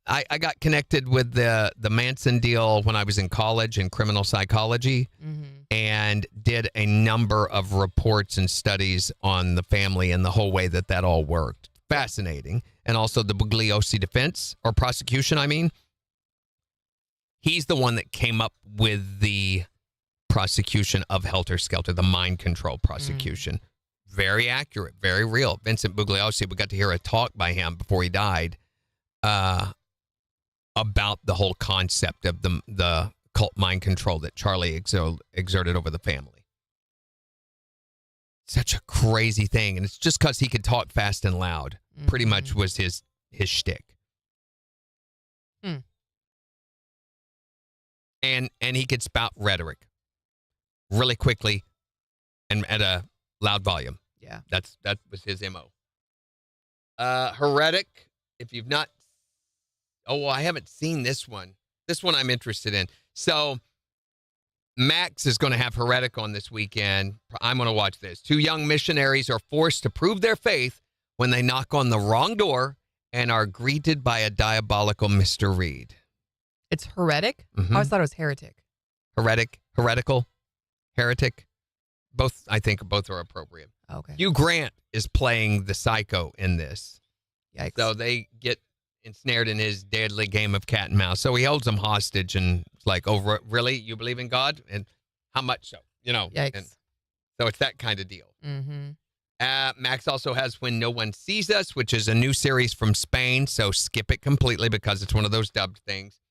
I got connected with the Manson deal when I was in college in criminal psychology and did a number of reports and studies on the family and the whole way that all worked. Fascinating. And also the Bugliosi defense or prosecution, I mean. He's the one that came up with the prosecution of Helter Skelter, the mind control prosecution. Very accurate, very real. Vincent Bugliosi, we got to hear a talk by him before he died. About the whole concept of the cult mind control that Charlie exerted over the family. Such a crazy thing. And it's just because he could talk fast and loud. Pretty much was his shtick. And he could spout rhetoric really quickly and at a loud volume. Yeah. That was his MO. Heretic, if you've not... Oh, I haven't seen this one. This one I'm interested in. So Max is going to have Heretic on this weekend. I'm going to watch this. Two young missionaries are forced to prove their faith when they knock on the wrong door and are greeted by a diabolical Mr. Reed. It's Heretic? I always thought it was Heretic. Heretical, Heretic. Both, I think both are appropriate. Okay. Hugh Grant is playing the psycho in this. Yikes. So they get ensnared in his deadly game of cat and mouse. So he holds them hostage and it's like, oh, really? You believe in God? And how much so? Yikes. And so it's that kind of deal. Max also has When No One Sees Us, which is a new series from Spain. So skip it completely because it's one of those dubbed things.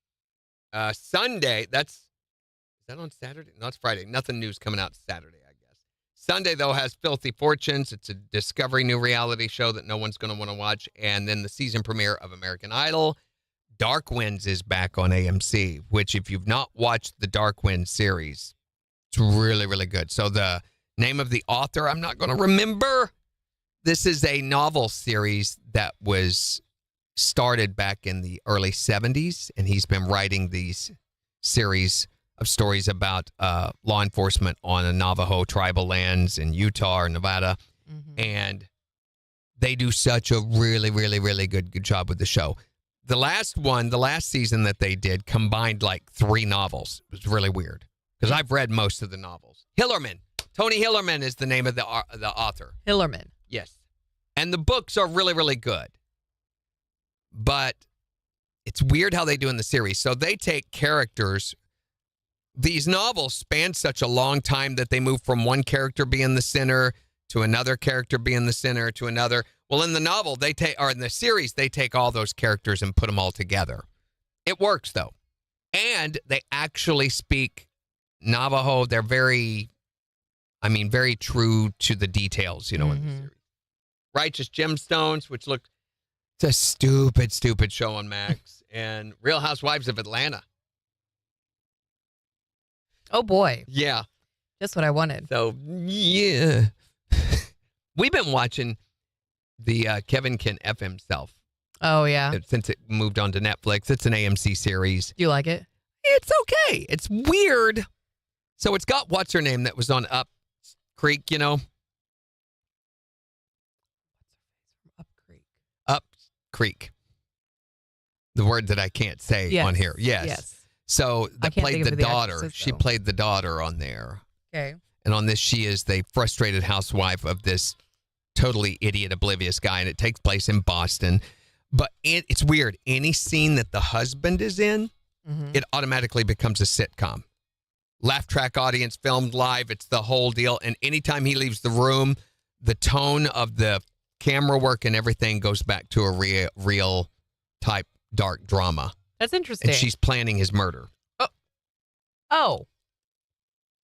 Sunday, is that on Saturday? No, it's Friday. Nothing news coming out Saturday, I guess. Sunday, though, has Filthy Fortunes. It's a Discovery new reality show that no one's going to want to watch. And then the season premiere of American Idol. Dark Winds is back on AMC, which if you've not watched the Dark Winds series, it's really, really good. So the name of the author, I'm not going to remember. This is a novel series that was started back in the early 70s, and he's been writing these series of stories about law enforcement on the Navajo tribal lands in Utah or Nevada. And they do such a really, really, really good job with the show. The last season that they did combined like 3 novels. It was really weird because I've read most of the novels. Hillerman. Tony Hillerman is the name of the author. Hillerman. Yes. And the books are really, really good. But it's weird how they do in the series. So they take characters. These novels span such a long time that they move from one character being the center to another character being the center to another. Well, in the novel, in the series, they take all those characters and put them all together. It works, though. And they actually speak Navajo. They're very true to the details, in the series. Righteous Gemstones, which look, it's a stupid show on Max. And Real Housewives of Atlanta. Oh, boy. Yeah. Just what I wanted. So, yeah. We've been watching the Kevin Can F Himself. Oh, yeah. Since it moved on to Netflix. It's an AMC series. Do you like it? It's okay. It's weird. So it's got what's her name that was on Up Creek, Up Creek. Up Creek. The word that I can't say on here. Yes. So that played the daughter. She played the daughter on there. Okay. And on this, she is the frustrated housewife of this totally idiot, oblivious guy, and it takes place in Boston. But it's weird. Any scene that the husband is in, it automatically becomes a sitcom. Laugh track audience, filmed live. It's the whole deal. And anytime he leaves the room, the tone of the camera work and everything goes back to a real type dark drama. That's interesting. And she's planning his murder. Oh.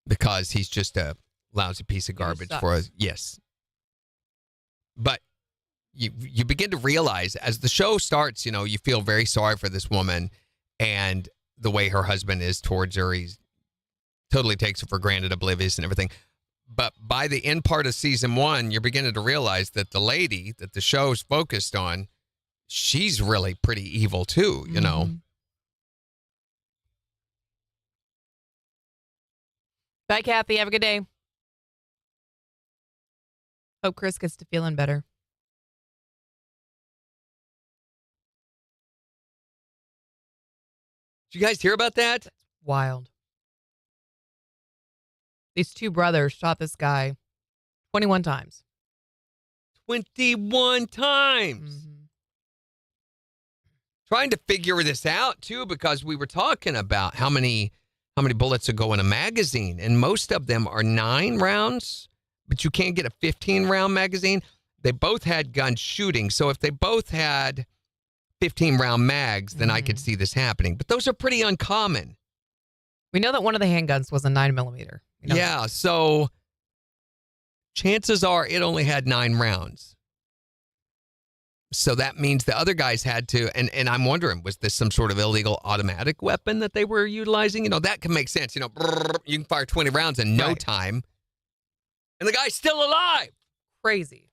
Because he's just a lousy piece of garbage for us. Yes. But you begin to realize as the show starts, you feel very sorry for this woman and the way her husband is towards her. He's totally takes her for granted, oblivious and everything. But by the end part of season 1, you're beginning to realize that the lady that the show's focused on, she's really pretty evil too, Bye, Kathy. Have a good day. Hope Chris gets to feeling better. Did you guys hear about that? That's wild. These 2 brothers shot this guy 21 times. 21 times. Trying to figure this out, too, because we were talking about how many bullets would go in a magazine, and most of them are 9 rounds, but you can't get a 15-round magazine. They both had guns shooting, so if they both had 15-round mags, then I could see this happening. But those are pretty uncommon. We know that one of the handguns was a 9mm. Yeah, so chances are it only had 9 rounds. So that means the other guys had to, and I'm wondering, was this some sort of illegal automatic weapon that they were utilizing? That can make sense. You can fire 20 rounds in no time. And the guy's still alive. Crazy.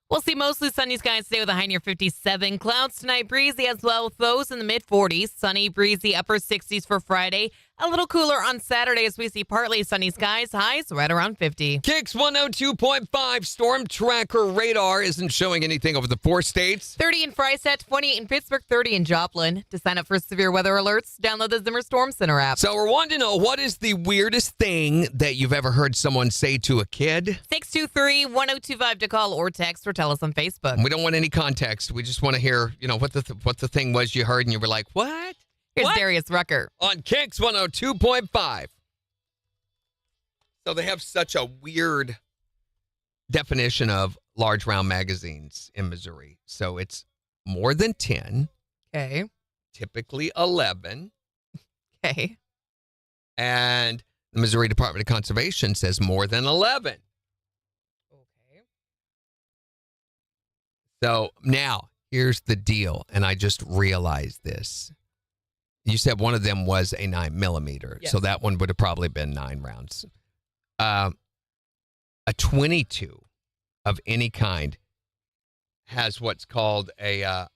We'll see mostly sunny skies today with a high near 57. Clouds tonight, breezy as well with lows in the mid-40s. Sunny, breezy, upper 60s for Friday. A little cooler on Saturday as we see partly sunny skies. Highs right around 50. KIX 102.5 storm tracker radar isn't showing anything over the 4 states. 30 in Freistadt, 28 in Pittsburgh, 30 in Joplin. To sign up for severe weather alerts, download the Zimmer Storm Center app. So we're wanting to know, what is the weirdest thing that you've ever heard someone say to a kid? 623-1025 to call or text or tell us on Facebook. We don't want any context. We just want to hear, what the thing was you heard and you were like, what? Here's what? Darius Rucker. On KIX 102.5. So they have such a weird definition of large round magazines in Missouri. So it's more than 10. Okay. Typically 11. Okay. And the Missouri Department of Conservation says more than 11. So now here's the deal, and I just realized this. You said one of them was a 9mm, Yes. so that one would have probably been 9 rounds. A 22 of any kind has what's called a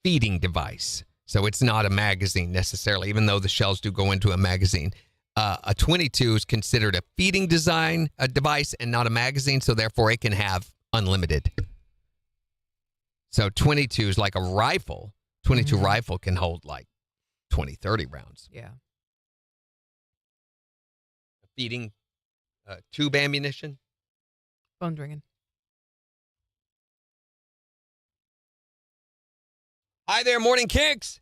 feeding device. So it's not a magazine necessarily, even though the shells do go into a magazine. A 22 is considered a feeding device and not a magazine, so therefore it can have unlimited. So 22 is like a rifle. 22 rifle can hold like 20, 30 rounds. Yeah. Feeding tube ammunition. Phone's ringing. Hi there, Morning Kicks.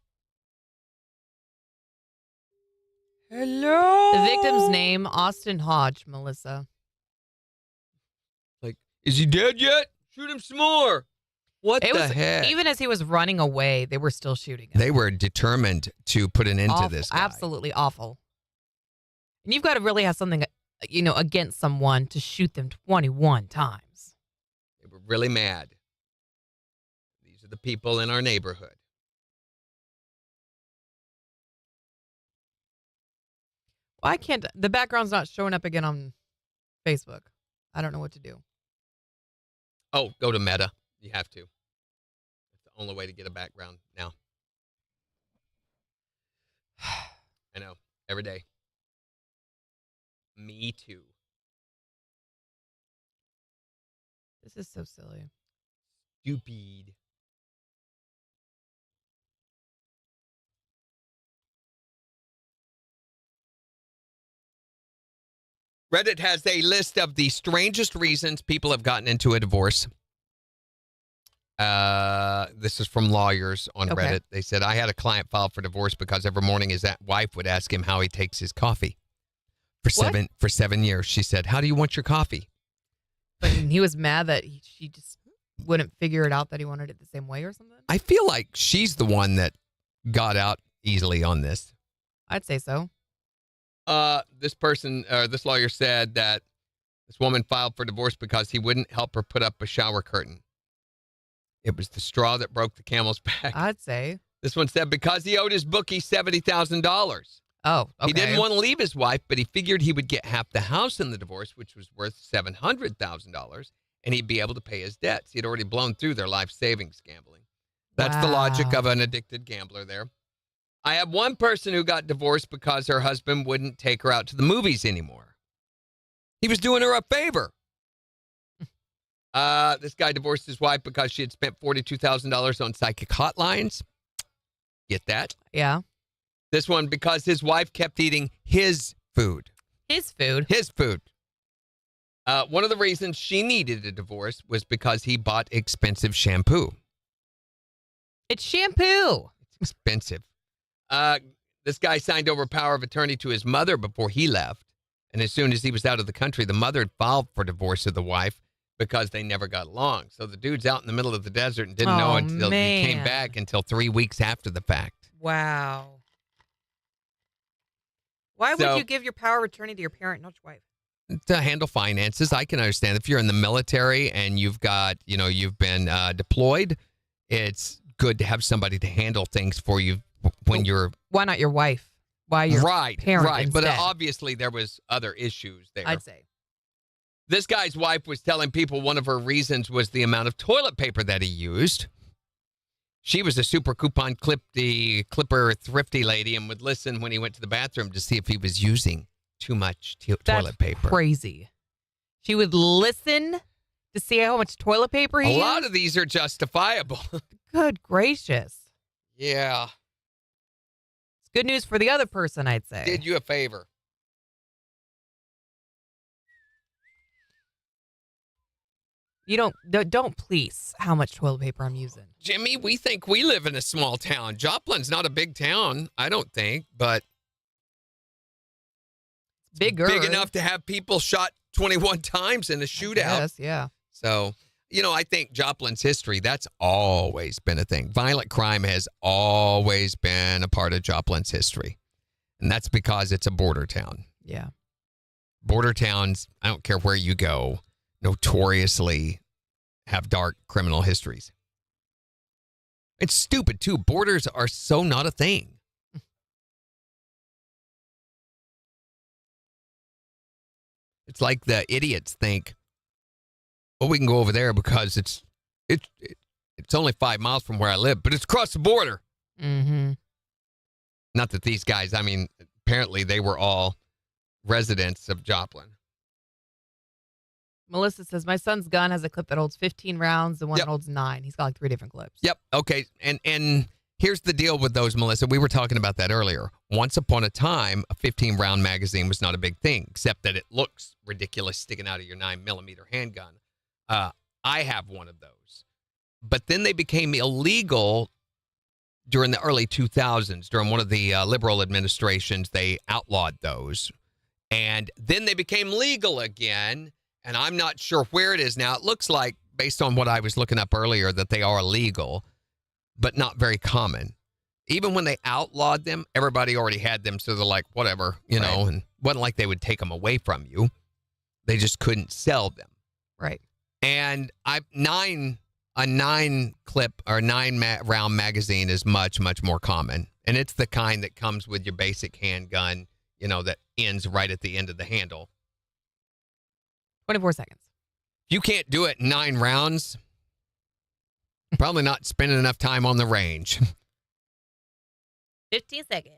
Hello. The victim's name, Austin Hodge, Melissa. Like, is he dead yet? Shoot him some more. What It the was heck? even as he was running away, they were still shooting him. They were determined to put an end to this guy. Absolutely awful. And you've got to really have something, against someone to shoot them 21 times. They were really mad. These are the people in our neighborhood. Well, I can't. The background's not showing up again on Facebook. I don't know what to do. Oh, go to Meta. You have to. It's the only way to get a background now. I know. Every day. Me too. This is so silly. Stupid. Reddit has a list of the strangest reasons people have gotten into a divorce. This is from lawyers on Okay. Reddit. They said, I had a client file for divorce because every morning his wife would ask him how he takes his coffee. For 7 years, she said, how do you want your coffee? But he was mad that she just wouldn't figure it out that he wanted it the same way or something. I feel like she's the one that got out easily on this. I'd say so. This lawyer said that this woman filed for divorce because he wouldn't help her put up a shower curtain. It was the straw that broke the camel's back. I'd say. This one said because he owed his bookie $70,000. Oh, okay. He didn't want to leave his wife, but he figured he would get half the house in the divorce, which was worth $700,000, and he'd be able to pay his debts. He had already blown through their life savings gambling. That's the logic of an addicted gambler there. I have one person who got divorced because her husband wouldn't take her out to the movies anymore. He was doing her a favor. This guy divorced his wife because she had spent $42,000 on psychic hotlines. Get that? Yeah. This one because his wife kept eating his food. His food? His food. One of the reasons she needed a divorce was because he bought expensive shampoo. It's shampoo. It's expensive. This guy signed over power of attorney to his mother before he left. And as soon as he was out of the country, the mother had filed for divorce of the wife because they never got along. So the dude's out in the middle of the desert and didn't know until he came back until 3 weeks after the fact. Wow. Why would you give your power of attorney to your parent, not your wife? To handle finances, I can understand. If you're in the military and you've got, you've been deployed, it's good to have somebody to handle things for you when you're... Why not your wife? Why your parent Right. instead? But obviously there was other issues there. I'd say. This guy's wife was telling people one of her reasons was the amount of toilet paper that he used. She was a super coupon clipper thrifty lady and would listen when he went to the bathroom to see if he was using too much toilet paper. Crazy. She would listen to see how much toilet paper he A used? lot of these are justifiable. Good gracious. Yeah. It's good news for the other person, I'd say. Did you a favor. You don't police how much toilet paper I'm using. Jimmy, we think we live in a small town. Joplin's not a big town, I don't think, but Bigger. big enough to have people shot 21 times in a shootout. Yes, yeah. So, I think Joplin's history, that's always been a thing. Violent crime has always been a part of Joplin's history. And that's because it's a border town. Yeah. Border towns, I don't care where you go, notoriously have dark criminal histories. It's stupid, too. Borders are so not a thing. It's like the idiots think, well, we can go over there because it's only 5 miles from where I live, but it's across the border. Mm-hmm. Not that these guys, I mean, apparently they were all residents of Joplin. Melissa says, my son's gun has a clip that holds 15 rounds, the one Yep. that holds 9. He's got like 3 different clips. Yep. Okay. And here's the deal with those, Melissa. We were talking about that earlier. Once upon a time, a 15-round magazine was not a big thing, except that it looks ridiculous sticking out of your 9mm handgun. I have one of those. But then they became illegal during the early 2000s. During one of the liberal administrations, they outlawed those. And then they became legal again. And I'm not sure where it is now. It looks like, based on what I was looking up earlier, that they are legal, but not very common. Even when they outlawed them, everybody already had them, so they're like, whatever, you know, and it wasn't like they would take them away from you. They just couldn't sell them. Right. And a 9-clip or 9-round magazine is much, much more common. And it's the kind that comes with your basic handgun, you know, that ends right at the end of the handle. 24 seconds. If you can't do it in 9 rounds, probably not spending enough time on the range. 15 seconds.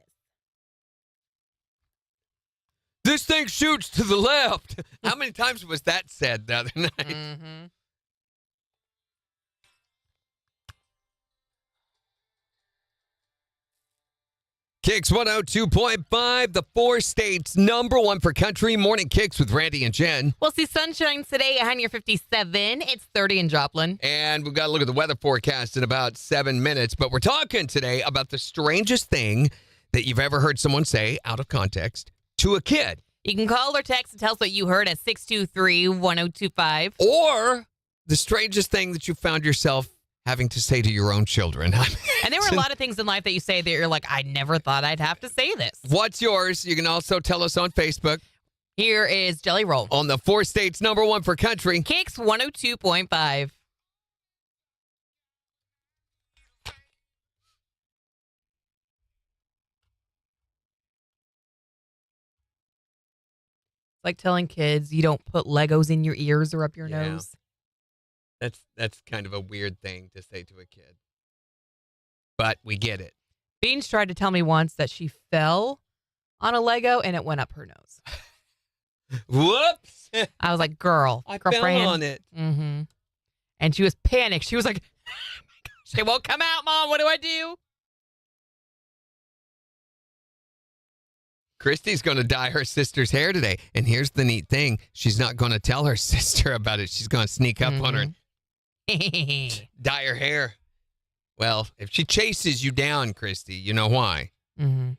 This thing shoots to the left. How many times was that said the other night? Mm-hmm. KIX 102.5, the 4 states #1 for country. Morning KIX with Randy and Jen. We'll see sunshine today, a high near 57. It's 30 in Joplin. And we've got to look at the weather forecast in about 7 minutes. But we're talking today about the strangest thing that you've ever heard someone say out of context to a kid. You can call or text and tell us what you heard at 623-1025. Or the strangest thing that you found yourself having to say to your own children. And there were a lot of things in life that you say that you're like, I never thought I'd have to say this. What's yours? You can also tell us on Facebook. Here is Jelly Roll. On the 4 states #1 for country. KIX 102.5. Like telling kids you don't put Legos in your ears or up your Yeah. nose. That's kind of a weird thing to say to a kid. But we get it. Beans tried to tell me once that she fell on a Lego and it went up her nose. Whoops. I was like, girlfriend. Fell on it. Mm-hmm. And she was panicked. She was like, oh my gosh, it won't come out, Mom. What do I do? Christy's going to dye her sister's hair today. And here's the neat thing. She's not going to tell her sister about it. She's going to sneak up on her and dye her hair. Well, if she chases you down, Christy, you know why. Mm-hmm.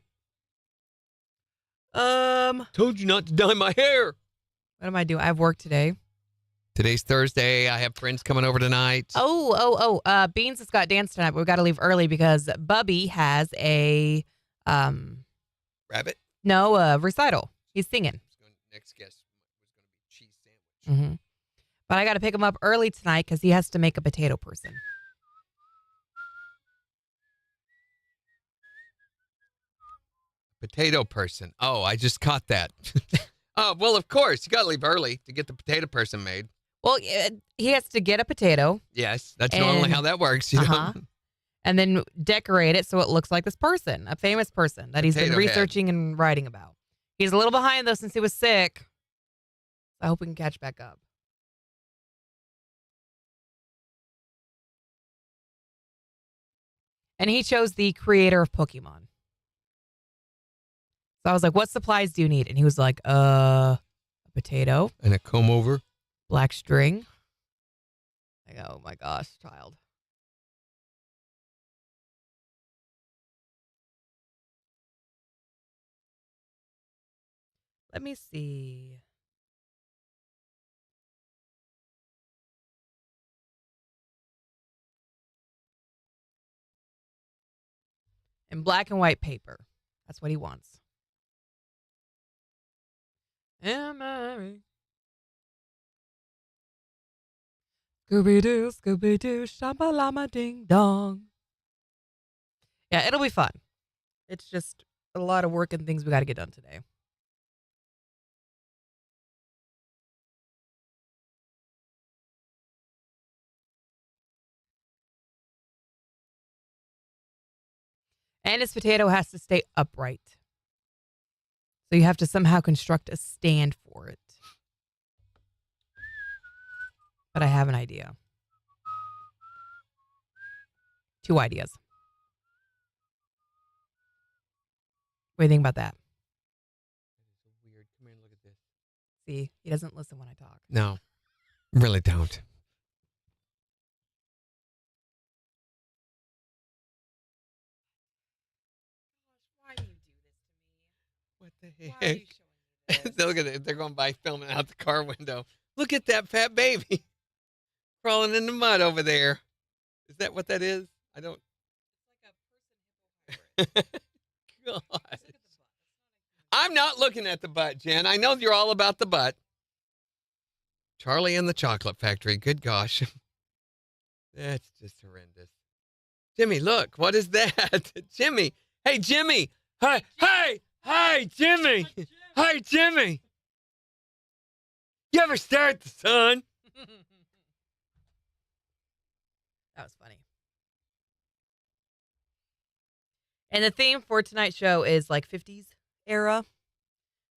Told you not to dye my hair. What am I doing? I have work today. Today's Thursday. I have friends coming over tonight. Beans has got dance tonight, but we've got to leave early because Bubby has a Rabbit? recital. He's singing. Next guest was going to be cheese sandwich. Mm-hmm. But I got to pick him up early tonight because he has to make a potato person. Potato person. Oh, I just caught that. Oh, well, of course. You got to leave early to get the potato person made. Well, he has to get a potato. Yes, that's normally how that works. You know? And then decorate it so it looks like this person, a famous person that he's been Potato head. researching and writing about. He's a little behind, though, since he was sick. I hope we can catch back up. And he chose the creator of Pokemon. So I was like, what supplies do you need? And he was like, a potato. And a comb over. Black string. I go, oh my gosh, child. Let me see. And black and white paper. That's what he wants. And Mary. Scooby-Doo, Scooby-Doo, Shambalama ding dong. Yeah, it'll be fun. It's just a lot of work and things we got to get done today. And his potato has to stay upright. So you have to somehow construct a stand for it. But I have an idea. 2 ideas. What do you think about that? Weird. Come here and look at this. See, he doesn't listen when I talk. No, really don't. Why do you do this to me? What the Why are you heck? showing me this? Look at it. They're going by filming out the car window. Look at that fat baby crawling in the mud over there. Is that what that is? I don't. It's like a person God. Look at the butt. I'm not looking at the butt, Jen. I know you're all about the butt. Charlie and the Chocolate Factory. Good gosh. That's just horrendous. Jimmy, look. What is that? Jimmy. Hey, Jimmy. Hey, Jimmy. Hey, Jimmy. You ever stare at the sun? That was funny. And the theme for tonight's show is like 50s era.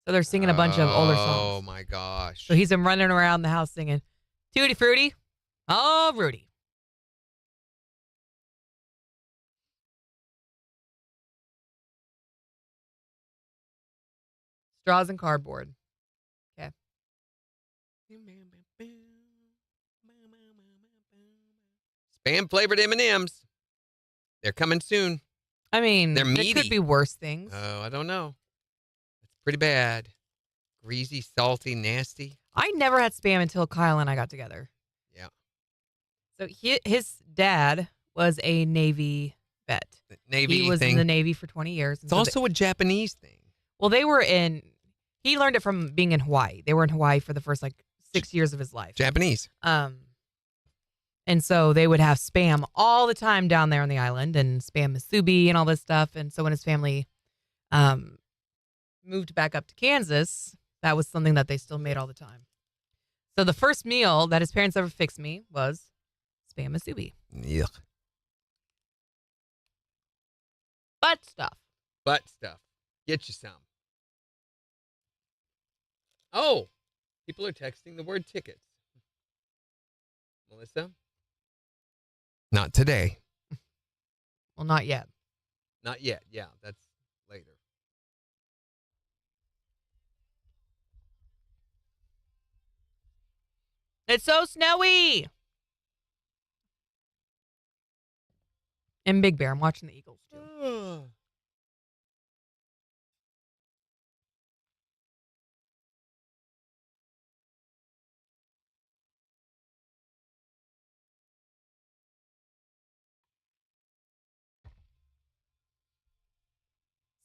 So they're singing a bunch of older songs. Oh, my gosh. So he's been running around the house singing, Tutti Frutti, oh, Rudy. Straws and cardboard. Okay. Spam flavored M&Ms. They're coming soon. I mean, They're there meaty. could be worse things. Oh, I don't know. It's pretty bad. Greasy, salty, nasty. I never had Spam until Kyle and I got together. Yeah. So his dad was a Navy vet. The Navy He was thing. in the Navy for 20 years. It's also a Japanese thing. Well, he learned it from being in Hawaii. They were in Hawaii for the first 6 years of his life. Japanese. And so they would have Spam all the time down there on the island and Spam musubi and all this stuff. And so when his family moved back up to Kansas, that was something that they still made all the time. So the first meal that his parents ever fixed me was Spam musubi. Yuck. Butt stuff. Butt stuff. Get you some. Oh, people are texting the word tickets. Melissa? Not today. Well, not yet. Not yet. Yeah, that's later. It's so snowy. And Big Bear. I'm watching the Eagles too.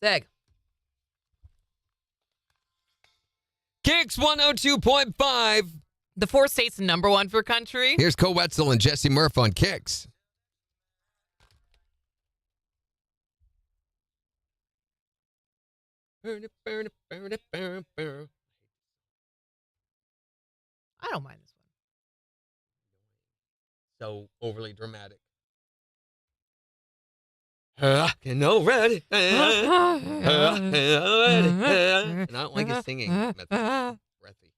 Sig. KIX 102.5. The 4 states #1 for country. Here's Cole Wetzel and Jesse Murph on KIX. I don't mind this one. So overly dramatic. And already. And I don't like his singing. That's breathy.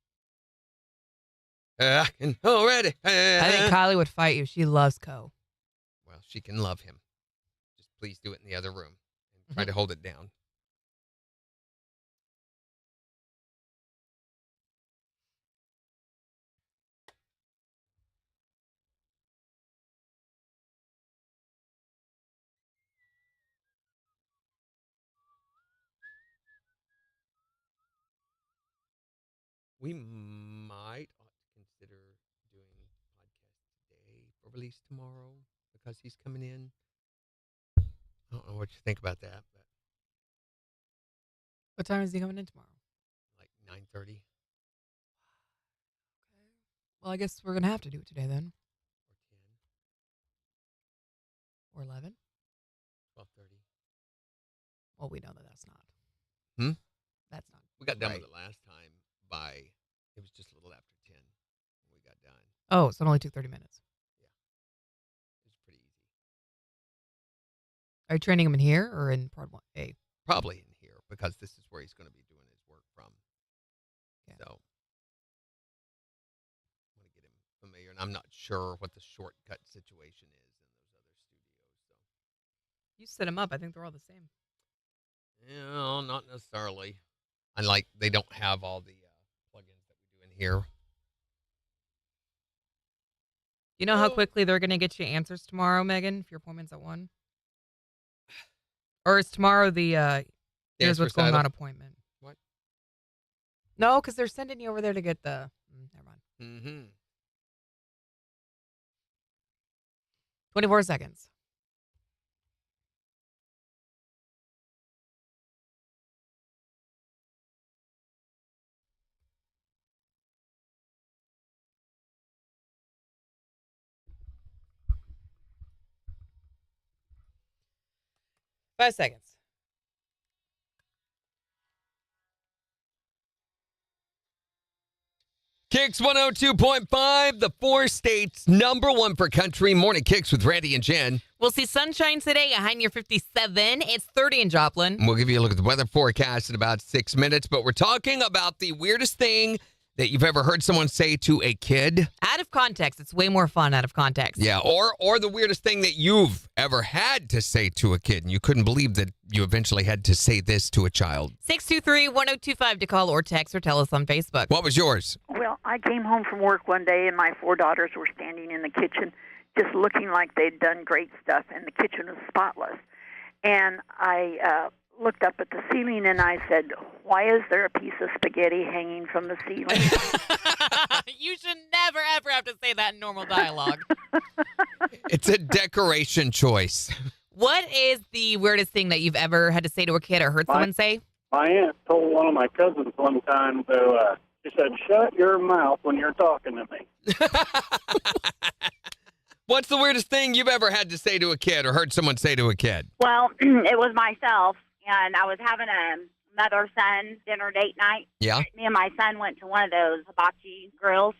And already. I think Kylie would fight you. She loves Co. Well, she can love him. Just please do it in the other room. And try to hold it down. We might ought to consider doing podcast today for release tomorrow because he's coming in. I don't know what you think about that, but What time is he coming in tomorrow? like 9:30 Well, I guess we're going to have to do it today then. or 10, Or 11. 12:30. Well, we know that that's not. Hmm? That's not. We got done right. with it last time it was just a little after 10 when we got done. Oh, so it only took 30 minutes. It was pretty easy. Are you training him in here or in Prod 1A? Probably in here because this is where he's going to be doing his work from. Yeah. So I want to get him familiar, and I'm not sure what the shortcut situation is in those other studios. So You set him up. I think they're all the same. no, not necessarily. And like they don't have all the plugins that we do in here. You know how quickly they're going to get you answers tomorrow, Megan, if your appointment's at 1? Or is tomorrow the here's what's going on appointment? What? No, because they're sending you over there to get the... never mind. Mm-hmm. 24 seconds. Five seconds. KIX 102.5, the 4 states #1 for country. Morning KIX with Randy and Jen. We'll see sunshine today, a high near 57. It's 30 in Joplin. We'll give you a look at the weather forecast in about 6 minutes, but we're talking about the weirdest thing that you've ever heard someone say to a kid. Out of context. It's way more fun out of context. Yeah, or the weirdest thing that you've ever had to say to a kid, and you couldn't believe that you eventually had to say this to a child. 623-1025 to call or text or tell us on Facebook. What was yours? Well, I came home from work one day, and my 4 daughters were standing in the kitchen just looking like they'd done great stuff, and the kitchen was spotless. And I looked up at the ceiling, and I said, why is there a piece of spaghetti hanging from the ceiling? You should never, ever have to say that in normal dialogue. It's a decoration choice. What is the weirdest thing that you've ever had to say to a kid or heard someone say? My aunt told one of my cousins one time to, she said, shut your mouth when you're talking to me. What's the weirdest thing you've ever had to say to a kid or heard someone say to a kid? Well, it was myself, and I was having a mother-son dinner date night. Yeah. Me and my son went to one of those hibachi grills,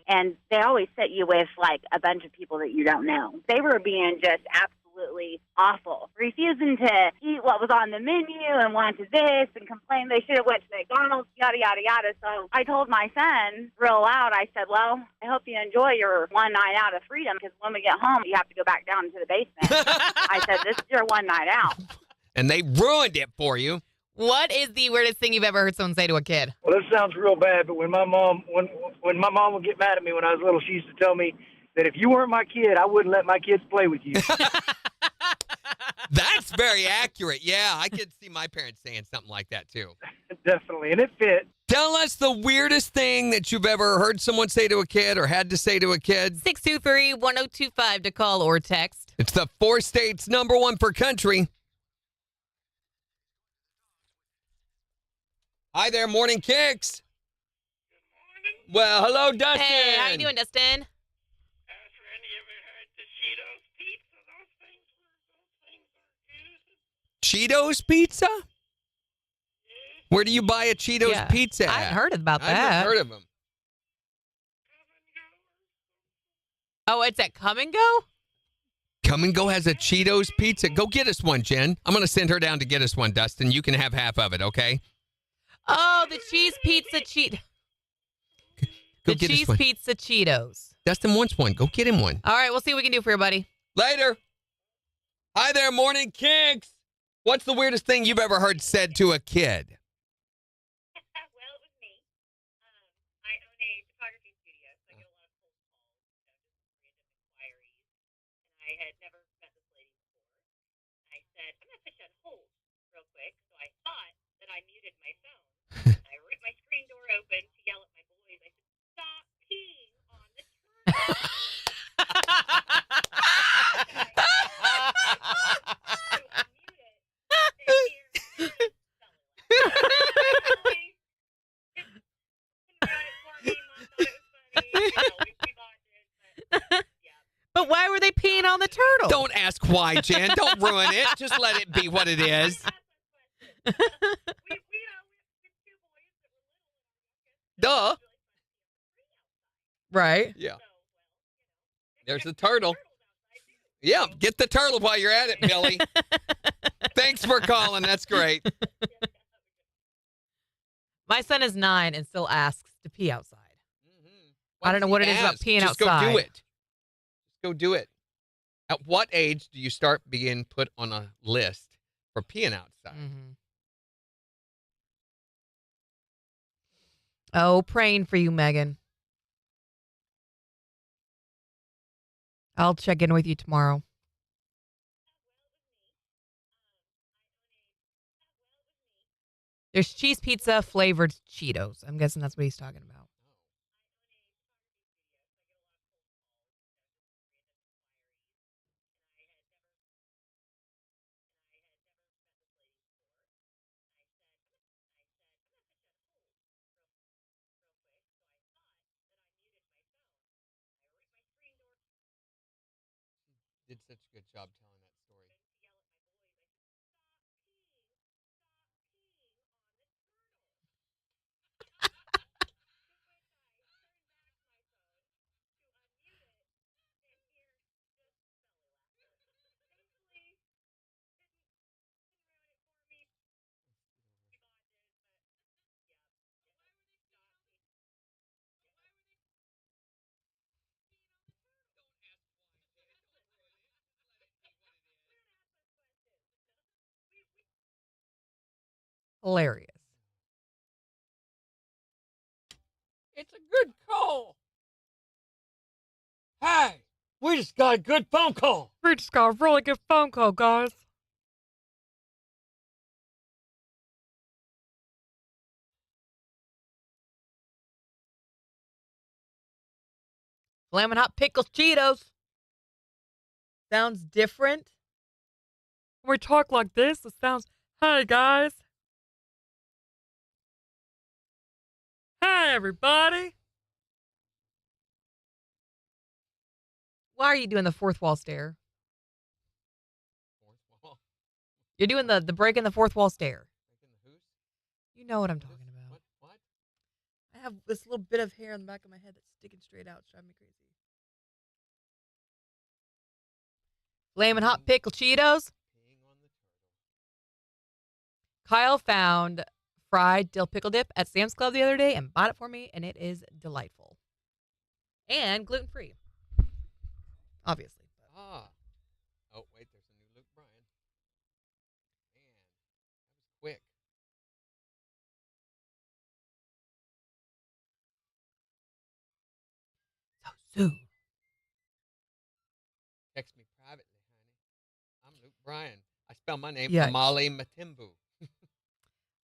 and they always set you with, like, a bunch of people that you don't know. They were being just absolutely awful, refusing to eat what was on the menu and wanted this and complained they should have went to McDonald's, yada, yada, yada. So I told my son real loud, I said, well, I hope you enjoy your one night out of freedom, because when we get home, you have to go back down to the basement. I said, this is your one night out. And they ruined it for you. What is the weirdest thing you've ever heard someone say to a kid? Well, this sounds real bad, but when my mom would get mad at me when I was little, she used to tell me that if you weren't my kid, I wouldn't let my kids play with you. That's very accurate. Yeah, I could see my parents saying something like that too. Definitely, and it fit. Tell us the weirdest thing that you've ever heard someone say to a kid or had to say to a kid. 623-1025 to call or text. It's the 4 states #1 for country. Hi there, Morning KIX. Good morning. Well, hello, Dustin. Hey, how you doing, Dustin? Randy, ever heard the Cheetos pizza? Those things are good. Cheetos pizza? Where do you buy a Cheetos pizza I at? hadn't heard about that. I haven't heard of them. Oh, it's at Come and Go? Come and Go has a Cheetos pizza. Go get us one, Jen. I'm going to send her down to get us one, Dustin. You can have half of it, okay? Oh, the cheese pizza Go the get us cheese one. pizza Cheetos. Dustin wants one. Go get him one. All right, we'll see what we can do for you, buddy. Later. Hi there, Morning KIX. What's the weirdest thing you've ever heard said to a kid? Well, it was me. I own a photography studio, so I get a lot of cold calls, just random inquiries. And I had never met this lady before. I said, I'm going to put you on hold real quick. So I thought that I muted my phone. I ripped my screen door open to yell at my boys. I said, stop peeing on the turtle. But why were they peeing on the turtle? Don't ask why, Jen. Don't ruin it. Just let it be what it is. Duh. Right. Yeah. There's the turtle. Yeah, get the turtle while you're at it, Billy. Thanks for calling. That's great. My son is 9 and still asks to pee outside. Why I don't know does what he it is about ask? peeing Just outside. go do it. Just go do it. At what age do you start being put on a list for peeing outside? Oh, praying for you, Megan. I'll check in with you tomorrow. There's cheese pizza flavored Cheetos. I'm guessing that's what he's talking about. Did such a good job telling that story. Hilarious. It's a good call. Hey, we just got a good phone call. We just got a really good phone call, guys. Flamin' hot pickles Cheetos. Sounds different. When we talk like this, it sounds, hey, guys. Hey, everybody. Why are you doing the fourth wall stare? You're doing the break in the fourth wall stare. You know what I'm talking about. What? I have this little bit of hair on the back of my head that's sticking straight out. It's driving me crazy. Flamin' hot pickle Cheetos. Kyle found fried dill pickle dip at Sam's Club the other day and bought it for me, and it is delightful. And gluten-free. Obviously. Ah. Oh, wait, there's a new Luke Bryan. Man, that was quick. So soon. Text me privately, honey. I'm Luke Bryan. I spell my name Yikes. Amale Matimbu.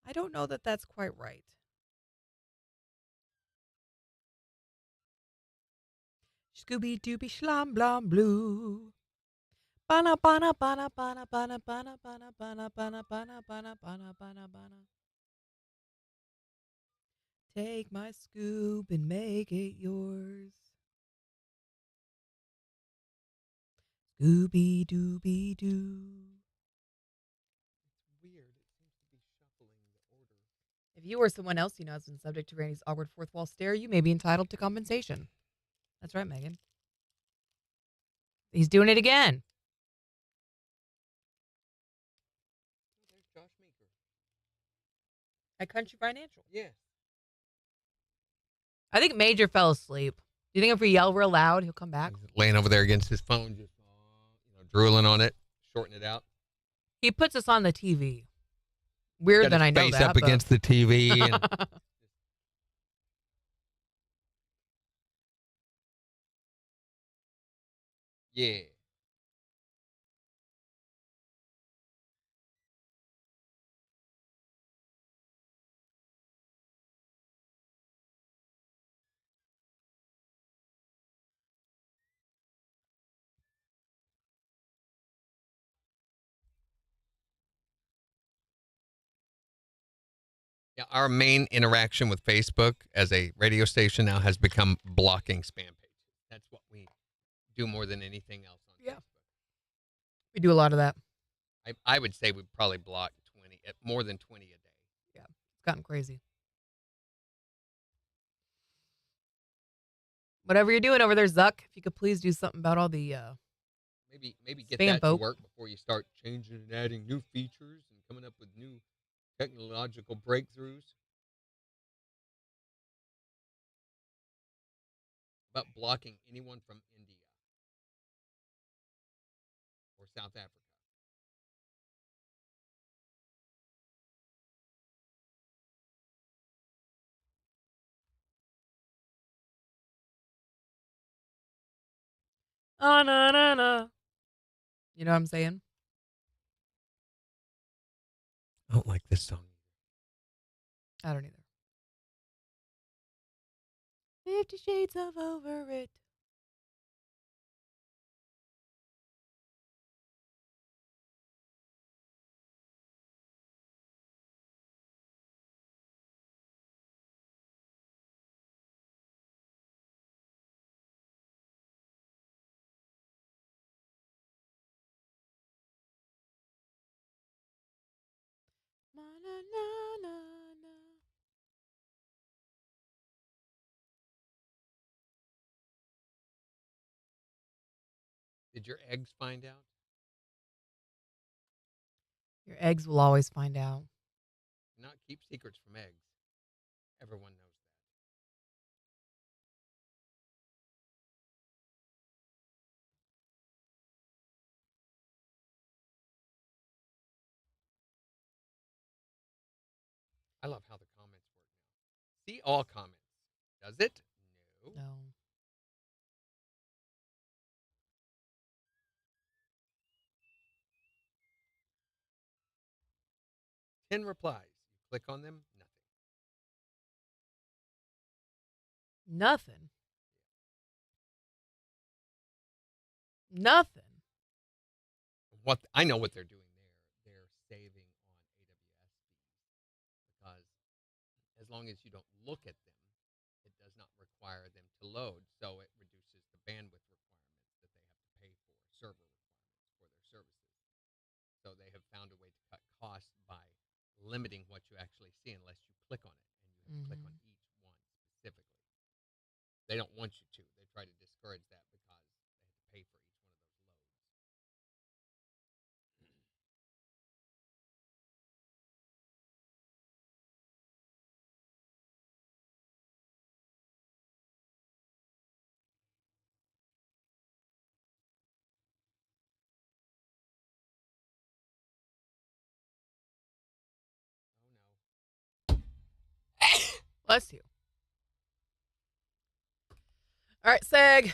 I don't know that that's quite right. Scooby Dooby Schlam Blam Blue. Bana bana bana bana bana bana bana bana bana bana bana bana bana bana. Take my scoop and make it yours. Scooby Dooby Doo. It's weird. It seems to be shuffling the order. If you or someone else you know has been subject to Randy's awkward fourth wall stare, you may be entitled to compensation. That's right, Megan. He's doing it again. Oh, there's Josh Meeker. At Country Financial. Yeah. I think Major fell asleep. Do you think if we yell real loud, he'll come back? He's laying over there against his phone, just drooling on it, shorting it out. He puts us on the TV. Weird Got than his I know face that. up against the TV. And yeah. Yeah, our main interaction with Facebook as a radio station now has become blocking spam pages. That's what we do more than anything else on Yeah. Facebook. We do a lot of that. I would say we probably block 20, more than 20 a day. Yeah, it's gotten crazy. Whatever you're doing over there, Zuck, if you could please do something about all the Maybe get spam that to folk. work before you start changing and adding new features and coming up with new technological breakthroughs. About blocking anyone from India or South Africa. Na na na. You know what I'm saying? I don't like this song. I don't either. 50 Shades of Over It. Na na na na na. Did your eggs find out? Your eggs will always find out. Not keep secrets from eggs. Everyone knows that. I love how the comments work now. See all comments. Does it? No. No. Ten replies. You click on them, nothing. Nothing. Nothing. What I know what they're doing there. They're saving on AWS fees because as long as you don't look at them, it does not require them to load. So it reduces the bandwidth requirements that they have to pay for server requirements for their services. So they have found a way to cut costs by limiting what you actually see unless you click on it, and you have to click on each one specifically. They don't want you to. They try to discourage that because they have to pay for each one of those loads. Bless you. All right, Seg.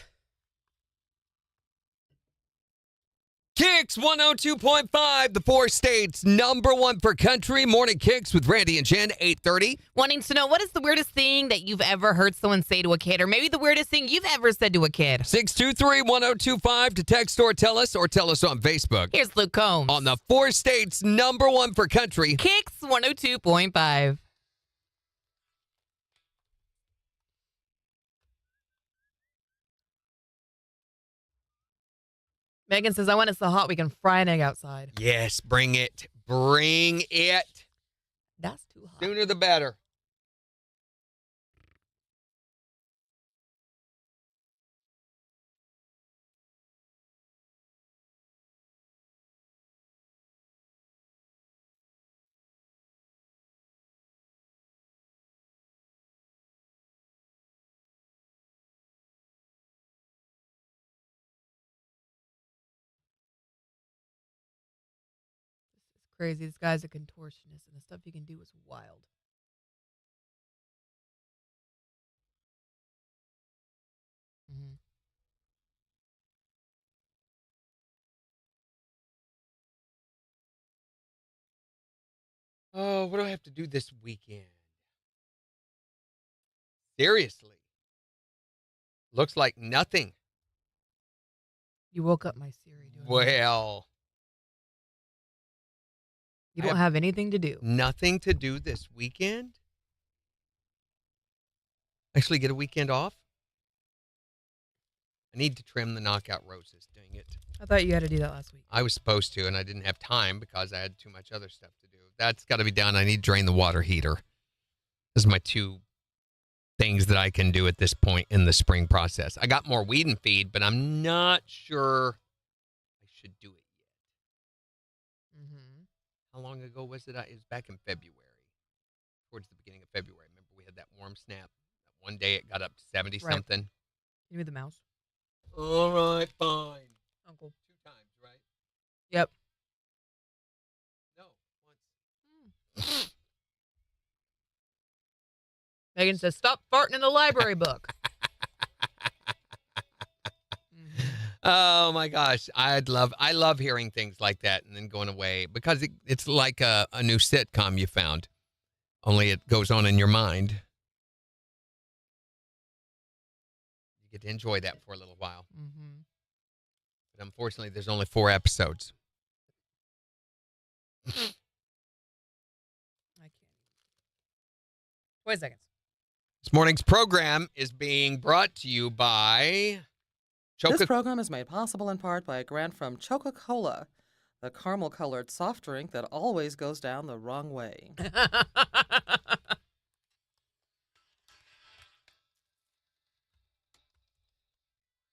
KIX 102.5, the 4 states #1 for country. Morning KIX with Randy and Jen, 8:30. Wanting to know what is the weirdest thing that you've ever heard someone say to a kid, or maybe the weirdest thing you've ever said to a kid? 623-1025 to text or tell us on Facebook. Here's Luke Combs. On the 4 states #1 for country. KIX 102.5. Megan says, I want it so hot we can fry an egg outside. Yes, bring it. Bring it. That's too hot. Sooner the better. Crazy. This guy's a contortionist, and the stuff he can do is wild. Mm-hmm. Oh, what do I have to do this weekend? Seriously. Looks like nothing. You woke up my Siri doing Well. You don't have anything to do. Nothing to do this weekend? Actually get a weekend off? I need to trim the knockout roses. Dang it. I thought you had to do that last week. I was supposed to, and I didn't have time because I had too much other stuff to do. That's got to be done. I need to drain the water heater. This is my 2 things that I can do at this point in the spring process. I got more weed and feed, but I'm not sure I should do it yet. Mm-hmm. How long ago was it? It was back in February, towards the beginning of February. Remember, we had that warm snap. That one day it got up to 70-something. Give me the mouse. All right, fine. Uncle. 2 times, right? Yep. No, once. Megan says, stop farting in the library book. Oh my gosh, I love hearing things like that and then going away because it's like a new sitcom you found, only it goes on in your mind. You get to enjoy that for a little while. Mm-hmm. But unfortunately, there's only 4 episodes. I can't. 20 seconds. This morning's program is being brought to you by This program is made possible in part by a grant from Coca-Cola, the caramel-colored soft drink that always goes down the wrong way.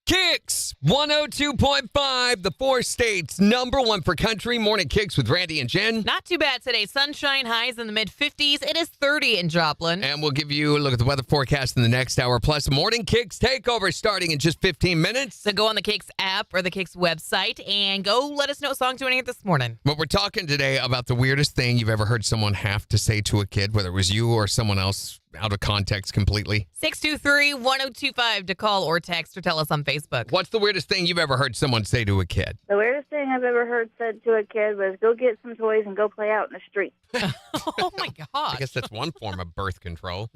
KIX 102.5, the 4 states #1 for country. Morning KIX with Randy and Jen. Not too bad today. Sunshine, highs in the mid-50s. It is 30 in Joplin. And we'll give you a look at the weather forecast in the next hour. Plus, Morning KIX takeover starting in just 15 minutes. So go on the KIX app or the KIX website and go let us know what songs you want to hear this morning. But we're talking today about the weirdest thing you've ever heard someone have to say to a kid, whether it was you or someone else out of context completely. 623-1025 to call or text or tell us on Facebook. What's the weirdest thing you've ever heard someone say to a kid? The weirdest thing I've ever heard said to a kid was, go get some toys and go play out in the street. Oh, my gosh. I guess that's one form of birth control.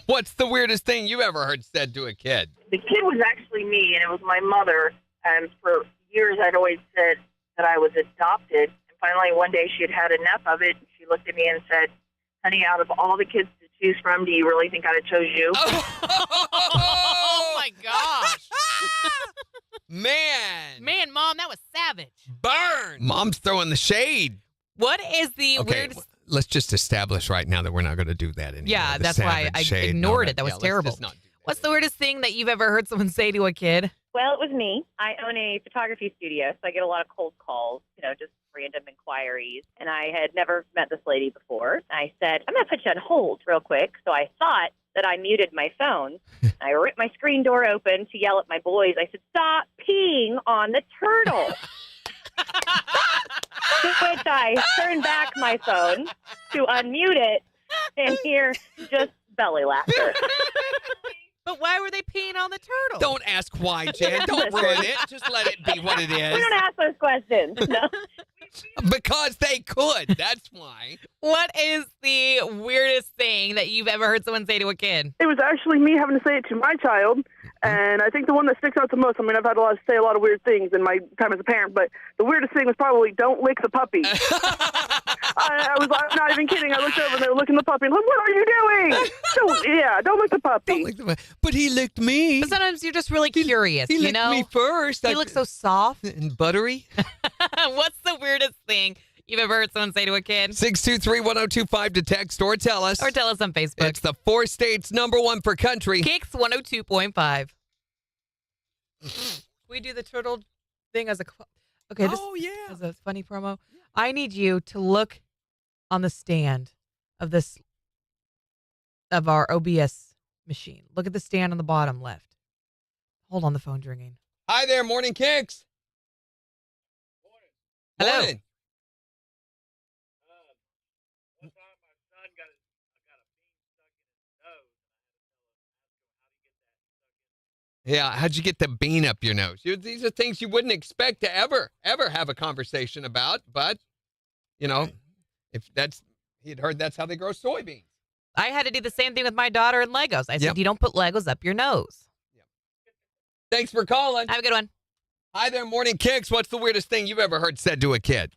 What's the weirdest thing you ever heard said to a kid? The kid was actually me, and it was my mother. And for years, I'd always said that I was adopted. And finally, one day, she had enough of it. And she looked at me and said, honey, out of all the kids to choose from, do you really think I'd have chose you? Oh, my gosh. Man, Mom, that was savage. Burn. Mom's throwing the shade. What is the weirdest... Let's just establish right now that we're not going to do that anymore. Yeah, The that's why I savage shade and ignored all it. That was let's terrible. just not do that. What's the weirdest thing that you've ever heard someone say to a kid? Well, it was me. I own a photography studio, so I get a lot of cold calls, just random inquiries. And I had never met this lady before. I said, I'm going to put you on hold real quick. So I thought that I muted my phone. I ripped my screen door open to yell at my boys. I said, stop peeing on the turtle. To which I turned back my phone to unmute it and hear just belly laughter. But why were they peeing on the turtle? Don't ask why, Jen. Don't ruin it. Just let it be what it is. We don't ask those questions. No. Because they could. That's why. What is the weirdest thing that you've ever heard someone say to a kid? It was actually me having to say it to my child, and I think the one that sticks out the most, I've had to say a lot of weird things in my time as a parent, but the weirdest thing was probably, don't lick the puppy. I'm not even kidding. I looked over and they were licking the puppy, and I'm like, what are you doing? Don't lick the puppy. But he licked me. But sometimes you're just really curious, He licked me first. He looks so soft. And buttery. What's the weirdest thing you've ever heard someone say to a kid? 623-1025 to text or tell us. Or tell us on Facebook. It's the 4 states #1 for country. KIX 102.5. We do the turtle thing as a... Okay, this is a funny promo. I need you to look on the stand of our OBS machine. Look at the stand on the bottom left. Hold on, the phone's ringing. Hi there, Morning KIX. Hello. Morning. One time my son got a bean stuck in his nose, and I had to tell him how to get that stuck in. Yeah, how'd you get the bean up your nose? These are things you wouldn't expect to ever have a conversation about, but, if he'd heard that's how they grow soybeans. I had to do the same thing with my daughter and Legos. I said, you don't put Legos up your nose. Thanks for calling. Have a good one. Hi there, Morning KIX. What's the weirdest thing you've ever heard said to a kid?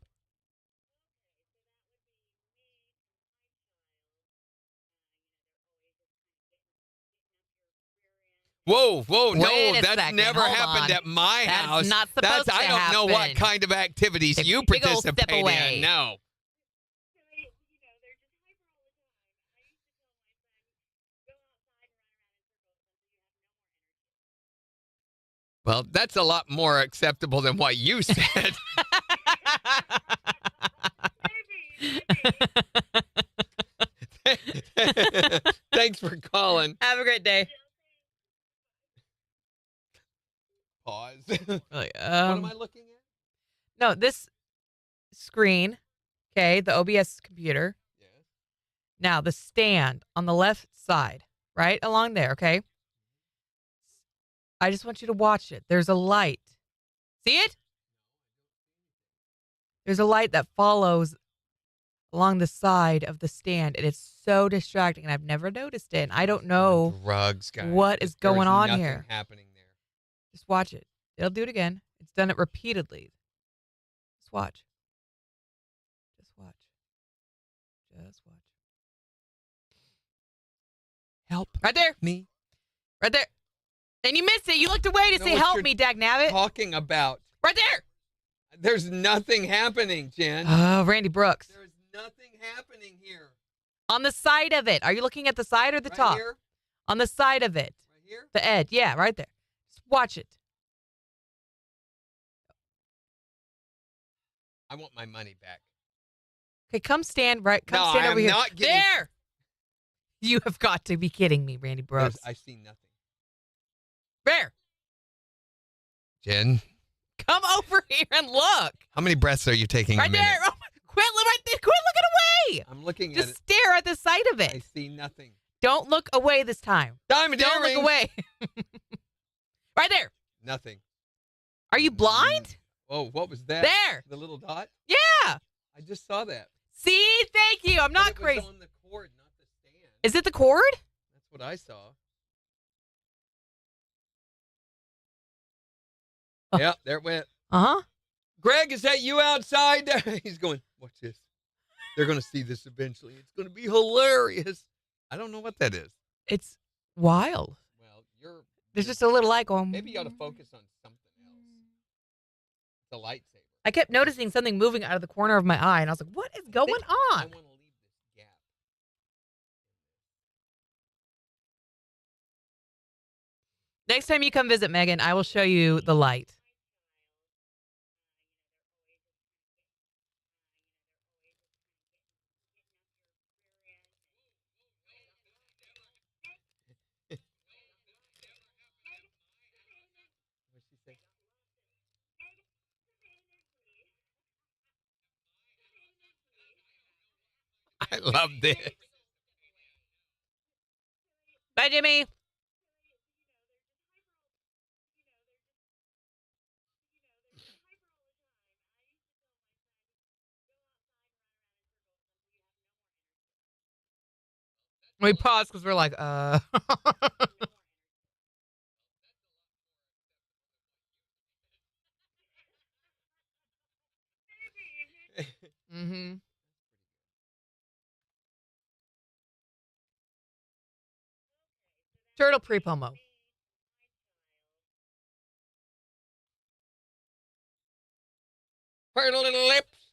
Whoa, no, that's never happened at my house. That's not supposed to happen. I don't know what kind of activities you participate in. No. Well, that's a lot more acceptable than what you said. Thanks for calling. Have a great day. Pause. What am I looking at? No, this screen, okay, the OBS computer. Yes. Now, the stand on the left side, right along there, okay? I just want you to watch it. There's a light. See it? There's a light that follows along the side of the stand, and it's so distracting, and I've never noticed it, and I don't know Drugs, guys. what is going on nothing here. Happening there. Just watch it. It'll do it again. It's done it repeatedly. Just watch. Just watch. Just watch. Help. Right there. Me. Right there. And you missed it. You looked away to Know say, what help you're me, dagnabbit. Talking about. Right there. There's nothing happening, Jen. Oh, Randy Brooks. There's nothing happening here. On the side of it. Are you looking at the side or the top? Here? On the side of it. Right here? The edge. Yeah, right there. Just watch it. I want my money back. Okay, come stand right. Come No, stand I over am here. not getting- There. You have got to be kidding me, Randy Brooks. I see nothing. There. Jen, Come over here and look. how many breaths are you taking Right a minute? there. Oh, quit right there. Quit looking away. I'm looking Just at it. stare at the side of I it. see nothing. Don't look away this time. Diamond Don't earrings. look away. Right there. Nothing. Are you blind? Oh, what was that? There. The little dot? Yeah. I just saw that. See, thank you. I'm But not it was crazy. on the cord, not the stand. Is it the cord? That's what I saw. Yeah, there it went. Uh-huh. Greg, is that you outside there? He's going, watch this. They're going to see this eventually. It's going to be hilarious. I don't know what that is. It's wild. Well, There's just a little light going. maybe you ought to focus on something else. The lightsaber. I kept noticing something moving out of the corner of my eye, and I was like, what is going I on? want to leave this gap. Next time you come visit Megan, I will show you the light. What'd she say? I love this. Bye, Jimmy. We paused because we're like, Mm-hmm. Turtle pre-promo. Turtle little lips.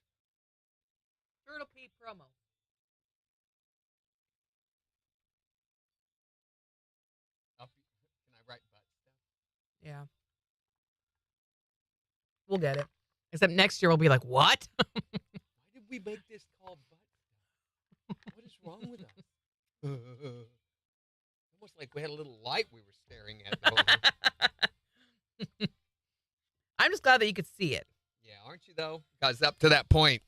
Turtle P promo. Can I write butt stuff? Yeah. We'll get it. Except next year we'll be like, what? Why did we make this called butt stuff? What is wrong with us? Almost like we had a little light we were staring at. I'm just glad that you could see it. Yeah, aren't you though? Because up to that point,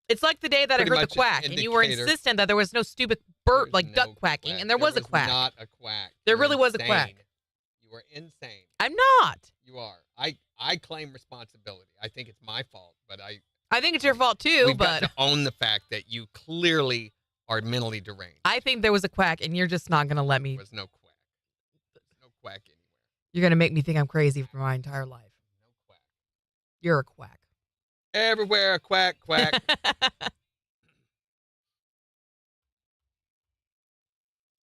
It's like the day that Pretty I heard much the quack, an and you were indicator. insistent that there was no stupid bird, There's like no duck quacking, quack. and there was a quack. Not a quack. There You're really was a insane. quack. You were insane. I'm not. You are. I claim responsibility. I think it's my fault, but I think it's your fault too, we've got but to own the fact that you clearly are mentally deranged. I think there was a quack, and you're just not going to let me. There was no quack. There's no quack anywhere. You're going to make me think I'm crazy for my entire life. No quack. You're a quack. Everywhere, quack, quack.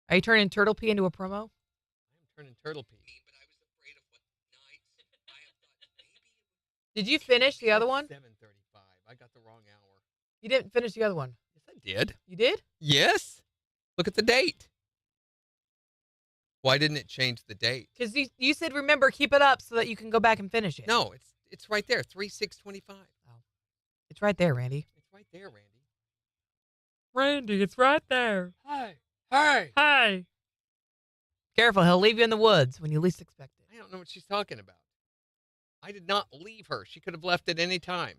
Are you turning Turtle P into a promo? I'm turning Turtle P. But I was afraid of what nights. I have thought maybe Did you finish the other one? 7:35. I got the wrong hour. You didn't finish the other one. Yes, I did. You did? Yes. Look at the date. Why didn't it change the date? Because you said, remember, keep it up so that you can go back and finish it. No, it's right there, 3/6/25. It's right there, Randy. It's right there, Randy. Randy, it's right there. Hey, hey. Hey. Careful, he'll leave you in the woods when you least expect it. I don't know what she's talking about. I did not leave her. She could have left at any time.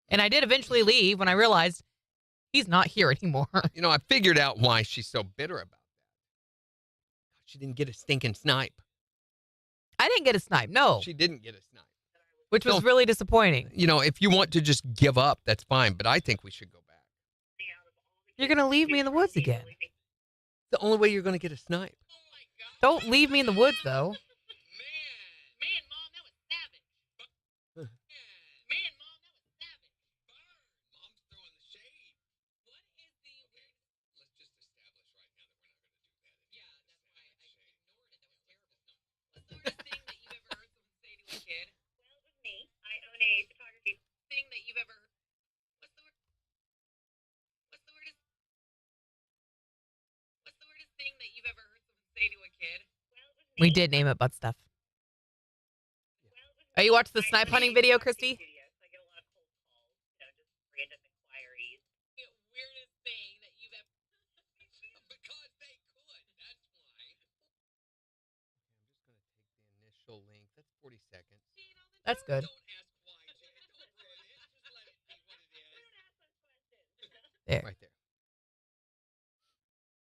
And I did eventually leave when I realized he's not here anymore. You know, I figured out why she's so bitter about that. She didn't get a stinking snipe. I didn't get a snipe, no. She didn't get a snipe. Which was really disappointing. You know, if you want to just give up, that's fine, but I think we should go back. You're going to leave me in the woods again. The only way you're going to get a snipe. Don't leave me in the woods, though. We did name it butt stuff. Oh, you watched the snipe hunting video, Christy? Initial link. That's 40 seconds. That's good. There. Right there.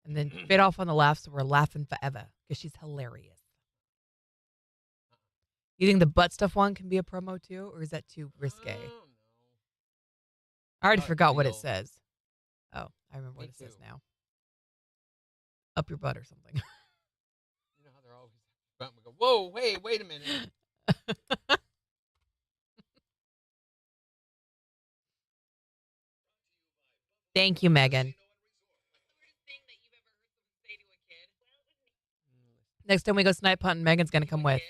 And then fade off on the laugh, so we're laughing forever because she's hilarious. You think the butt stuff one can be a promo too, or is that too risque? I already forgot what it says. Oh, I remember what it says now. Up your butt or something. You know how they're always about to go, whoa, hey, wait a minute. Thank you, Megan. Next time we go snipe hunting, Megan's going to come with.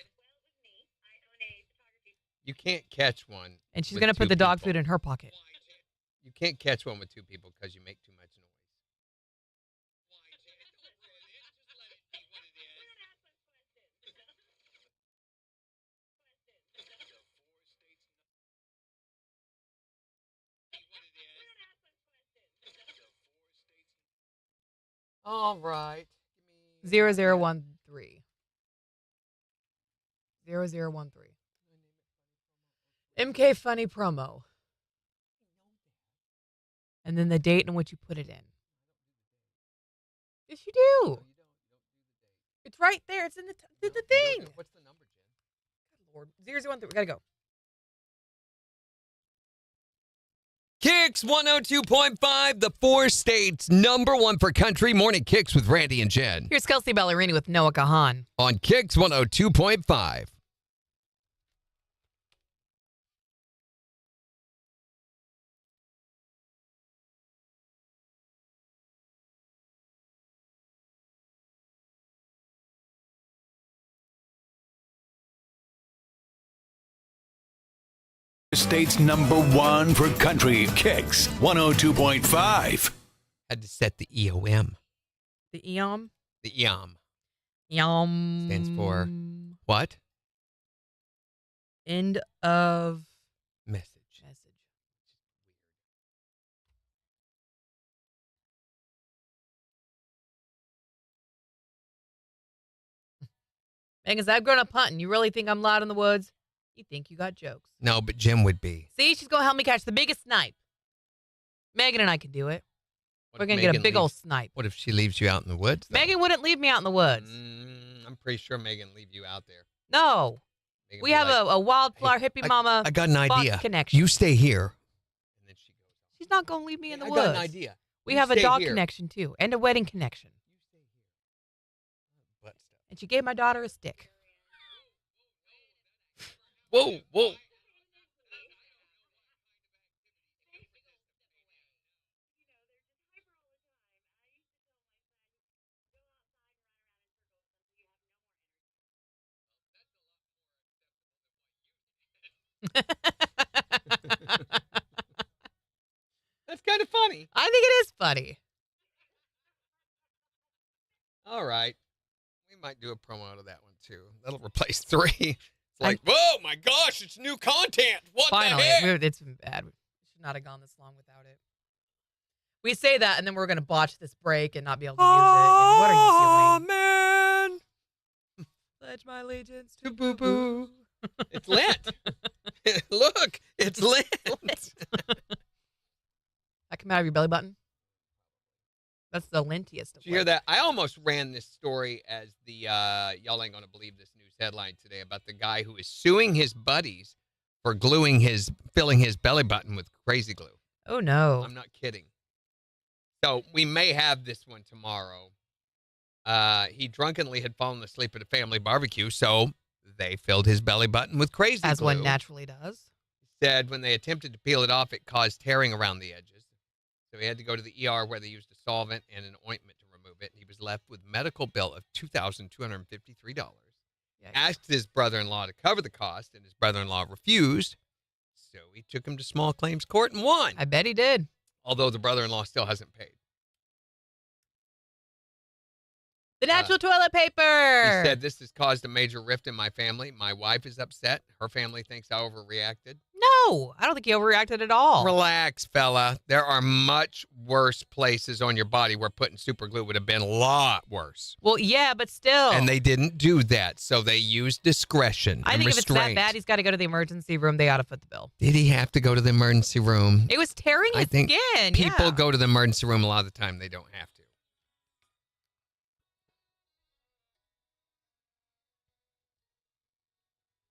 You can't catch one. And she's with going to put two the dog people. food in her pocket. You can't catch one with two people because you make too much noise. All right. 0013. 0013. MK Funny promo. And then the date in which you put it in. Yes, you do. It's right there. It's in the thing. What's the number, Jen? Good Lord. 0013. We got to go. KIX 102.5, the 4 states #1 for country. Morning KIX with Randy and Jen. Here's Kelsey Ballerini with Noah Kahan. On KIX 102.5. State's #1 for country, KIX 102.5. Had to set the EOM. The EOM? The EOM. EOM. Stands for what? End of message. Megan, I've grown up hunting. You really think I'm loud in the woods? You think you got jokes. No, but Jim would be. See, she's going to help me catch the biggest snipe. Megan and I can do it. What We're if going to get a Megan big old leaves- snipe. What if she leaves you out in the woods? though? Megan wouldn't leave me out in the woods. I'm pretty sure Megan leave you out there. No. Megan We be have like, a wildflower hippie mama. I got an Fox idea. connection. You stay here. She's not going to leave me in the I woods. got an idea. We You have a stay dog here. connection, too, and a wedding connection. And she gave my daughter a stick. Whoa, whoa. That's kind of funny. I think it is funny. All right. We might do a promo out of that one, too. That'll replace 3. It's like, whoa, my gosh, it's new content. What Finally, the heck? it's been bad. We should not have gone this long without it. We say that, and then we're going to botch this break and not be able to use it. And what are you doing? Man. Pledge my allegiance to Boo Boo. It's Lent. Look, it's Lent. That come out of your belly button? That's the lentiest. Did you hear that? I almost ran this story as the, y'all ain't going to believe this news headline today about the guy who is suing his buddies for filling his belly button with crazy glue. Oh, no. I'm not kidding. So we may have this one tomorrow. He drunkenly had fallen asleep at a family barbecue, so they filled his belly button with crazy glue. As one naturally does. He said when they attempted to peel it off, it caused tearing around the edges. So he had to go to the ER where they used a solvent and an ointment to remove it. And he was left with a medical bill of $2,253. Asked his brother-in-law to cover the cost, and his brother-in-law refused. So he took him to small claims court and won. I bet he did. Although the brother-in-law still hasn't paid. The natural toilet paper. He said, this has caused a major rift in my family. My wife is upset. Her family thinks I overreacted. No, I don't think he overreacted at all. Relax, fella. There are much worse places on your body where putting super glue would have been a lot worse. Well, yeah, but still. And they didn't do that, so they used discretion I and think restraint. if it's that bad, he's got to go to the emergency room. They ought to foot the bill. Did he have to go to the emergency room? It was tearing his skin. People yeah. go to the emergency room a lot of the time. They don't have to.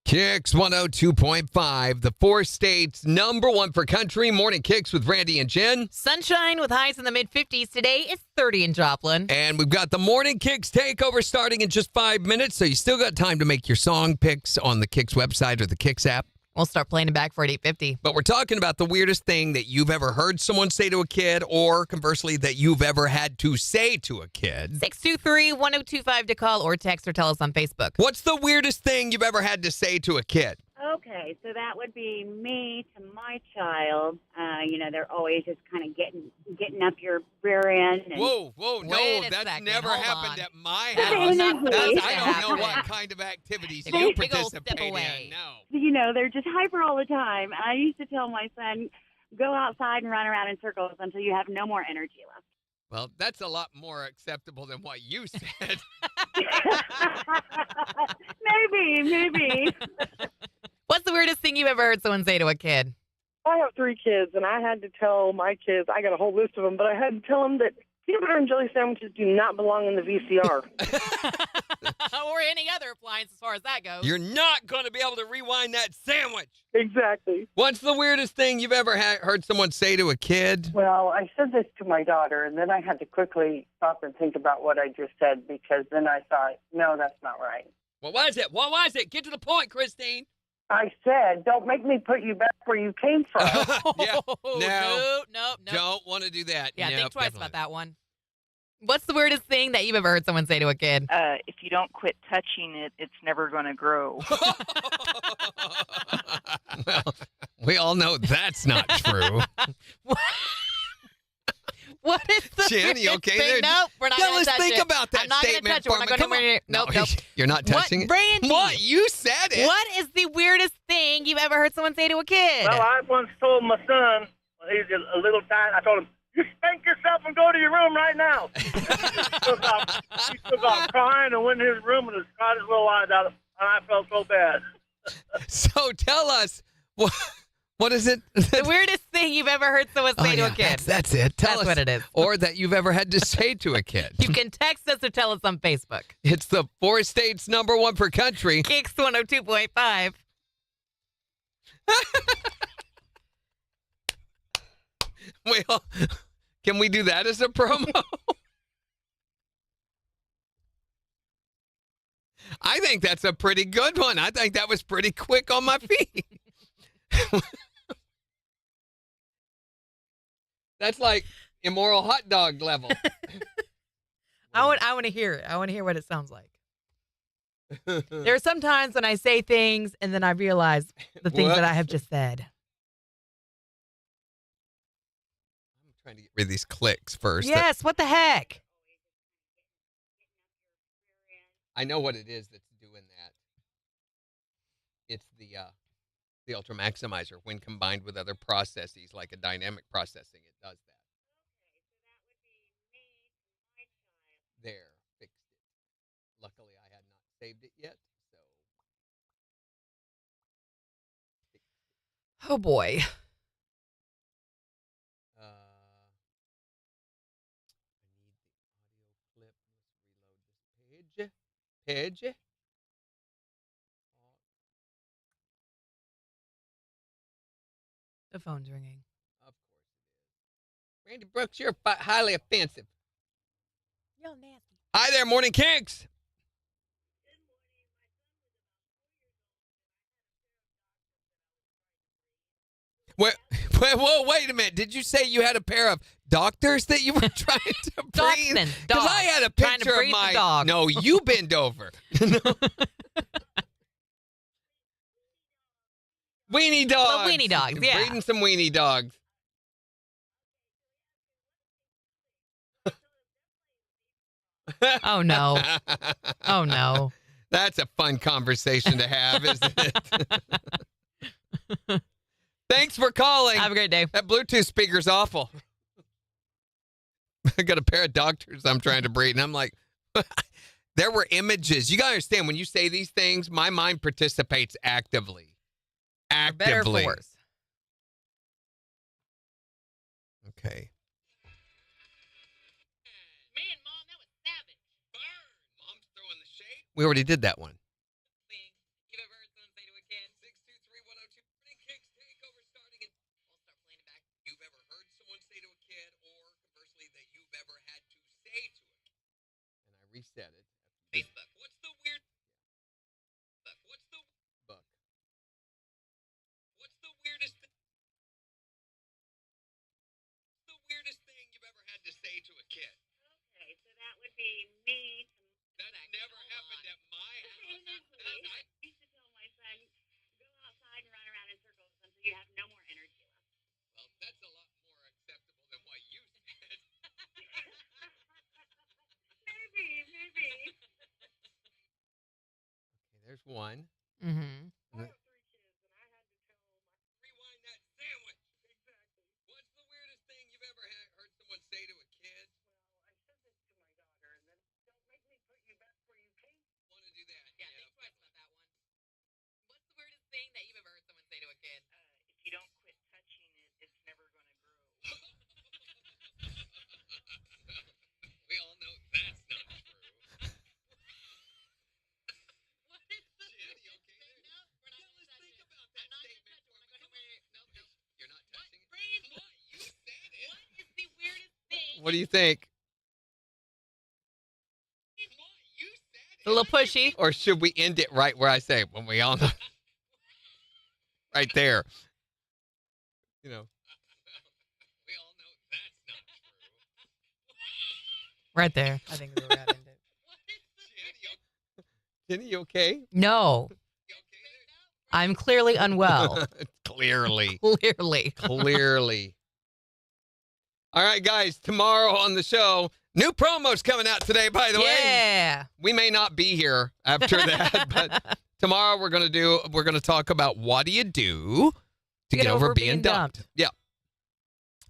KIX 102.5, the 4 states #1 for country. Morning KIX with Randy and Jen. Sunshine with highs in the mid-50s. Today it's 30 in Joplin. And we've got the morning KIX takeover starting in just 5 minutes, so you still got time to make your song picks on the KIX website or the KIX app. We'll start playing it back for at 8:50. But we're talking about the weirdest thing that you've ever heard someone say to a kid, or conversely, that you've ever had to say to a kid. 623-1025 to call or text or tell us on Facebook. What's the weirdest thing you've ever had to say to a kid? Okay, so that would be me to my child. They're always just kind of getting up your rear end. And Whoa, no, Wait a that's second, never hold happened on. at my That house. is not supposed to I don't know happen. what kind of activities Take you a big old step participate away. in. No. they're just hyper all the time. And I used to tell my son, go outside and run around in circles until you have no more energy left. Well, that's a lot more acceptable than what you said. Maybe. What's the weirdest thing you've ever heard someone say to a kid? I have 3 kids, and I had to tell my kids, I got a whole list of them, but I had to tell them that peanut butter and jelly sandwiches do not belong in the VCR. Or any other appliance as far as that goes. You're not going to be able to rewind that sandwich. Exactly. What's the weirdest thing you've ever heard someone say to a kid? Well, I said this to my daughter, and then I had to quickly stop and think about what I just said, because then I thought, no, that's not right. What was it? What was it? Get to the point, Christine. I said, don't make me put you back where you came from. Yeah. No. Don't want to do that. Yeah, Nope, think twice definitely. about that one. What's the weirdest thing that you've ever heard someone say to a kid? If you don't quit touching it, it's never going to grow. Well, we all know that's not true. What is the Jen, you weirdest okay thing? there? Nope, we're not Yeah, going to let's touch think it. about that I'm not going to statement touch it. We're for not me. going Come on. to. Nope. You're not touching it? Randy. What? You said it. What is the weirdest thing you've ever heard someone say to a kid? Well, I once told my son, when he's a little tiny, I told him, you spank yourself and go to your room right now. He took off crying and went in his room and cried his little eyes out, and I felt so bad. So tell us, what is it? The weirdest thing you've ever heard someone say to a kid. That's it. Tell That's us what it is. Or that you've ever had to say to a kid. You can text us or tell us on Facebook. It's the 4 states #1 for country. KIX 102.5. Well, can we do that as a promo? I think that's a pretty good one. I think that was pretty quick on my feet. That's like immoral hot dog level. I want to hear it. I want to hear what it sounds like. There are some times when I say things and then I realize the things that I have just said. I'm trying to get rid of these clicks first. Yes, what the heck? I know what it is that's doing that. It's the Ultra Maximizer. When combined with other processes, like a dynamic processing, it does that. There, fixed it. Luckily, I had not saved it yet, so. Oh, boy. I need the audio clip. Let's reload this page. The phone's ringing. Of course it is. Randy Brooks, you're highly offensive. You're nasty. Hi there, Morning Kicks. Whoa, wait a minute. Did you say you had a pair of doctors that you were trying to breathe? Because I had a picture of my dog. No, you bend over. Weenie dogs. Weenie dogs, yeah. Breeding some weenie dogs. Oh, no. Oh, no. That's a fun conversation to have, isn't it? Thanks for calling. Have a great day. That Bluetooth speaker's awful. I got a pair of doctors I'm trying to breed, and I'm like, there were images. You got to understand, when you say these things, my mind participates actively. Better force. Okay. Man, Mom, that was savage. Burn. Mom's throwing the shade. We already did that one. You've ever heard someone say to a kid, 623-102. Morning Kicks takeover starting in. I'll start playing it back. You've ever heard someone say to a kid, or conversely, that you've ever had to say to a kid. And I reset it. Facebook. What's the weird? What's the book? What's the weirdest thing? The weirdest thing you've ever had to say to a kid? Okay, so that would be me. That never happened at my house. I used to tell my son, go outside and run around in circles until you have no more energy left. Well, that's a lot more acceptable than what you said. Maybe. Okay, there's one. Mm-hmm. Rewind that sandwich. Exactly. What's the weirdest thing you've ever heard someone say to a kid? Well, I said this to my daughter, and then don't make me put you back where you came. Want to do that? Yeah, think twice about that one. What's the weirdest thing that you've ever heard someone say to a kid? If you don't quit touching it, it's never going to grow. We all know that's not true. What is the Jen, you okay there? No, we're not going to touch it. About that statement. No, you're not touching it. Breathe. What? You said it. What is the weirdest thing? What do you think? You said A little pushy. Or should we end it right where I say, when we all know? Right there. You know. We all know that's not true. Right there. I think we're at it. Jenny, you okay? No. I'm clearly unwell. Clearly. Clearly. All right, guys, tomorrow on the show, new promos coming out today, by the way. Yeah. We may not be here after that, but tomorrow we're going to talk about what do you do to get over being dumped. Yeah.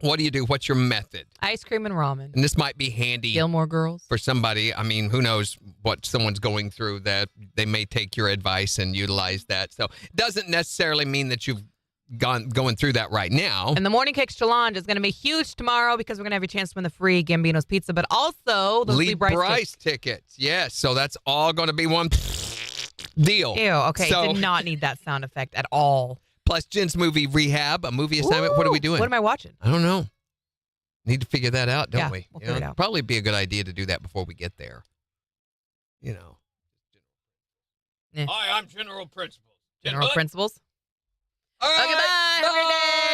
What do you do? What's your method? Ice cream and ramen. And this might be handy Gilmore Girls. for somebody. I mean, who knows what someone's going through, that they may take your advice and utilize that. So it doesn't necessarily mean that you've going through that right now. And the Morning Kicks Challenge is going to be huge tomorrow because we're going to have a chance to win the free Gambino's Pizza, but also those Lee Bryce tickets. Yes. So that's all going to be one deal. Ew. Okay. So, Did not need that sound effect at all. plus Jen's movie Rehab, a movie assignment. Ooh, what are we doing? What am I watching? I don't know. Need to figure that out, don't Yeah, we? we'll figure it out. Probably be a good idea to do that before we get there. You know. Eh. Hi, I'm General Principals. General Principals. All right. Okay, bye. Have a great day.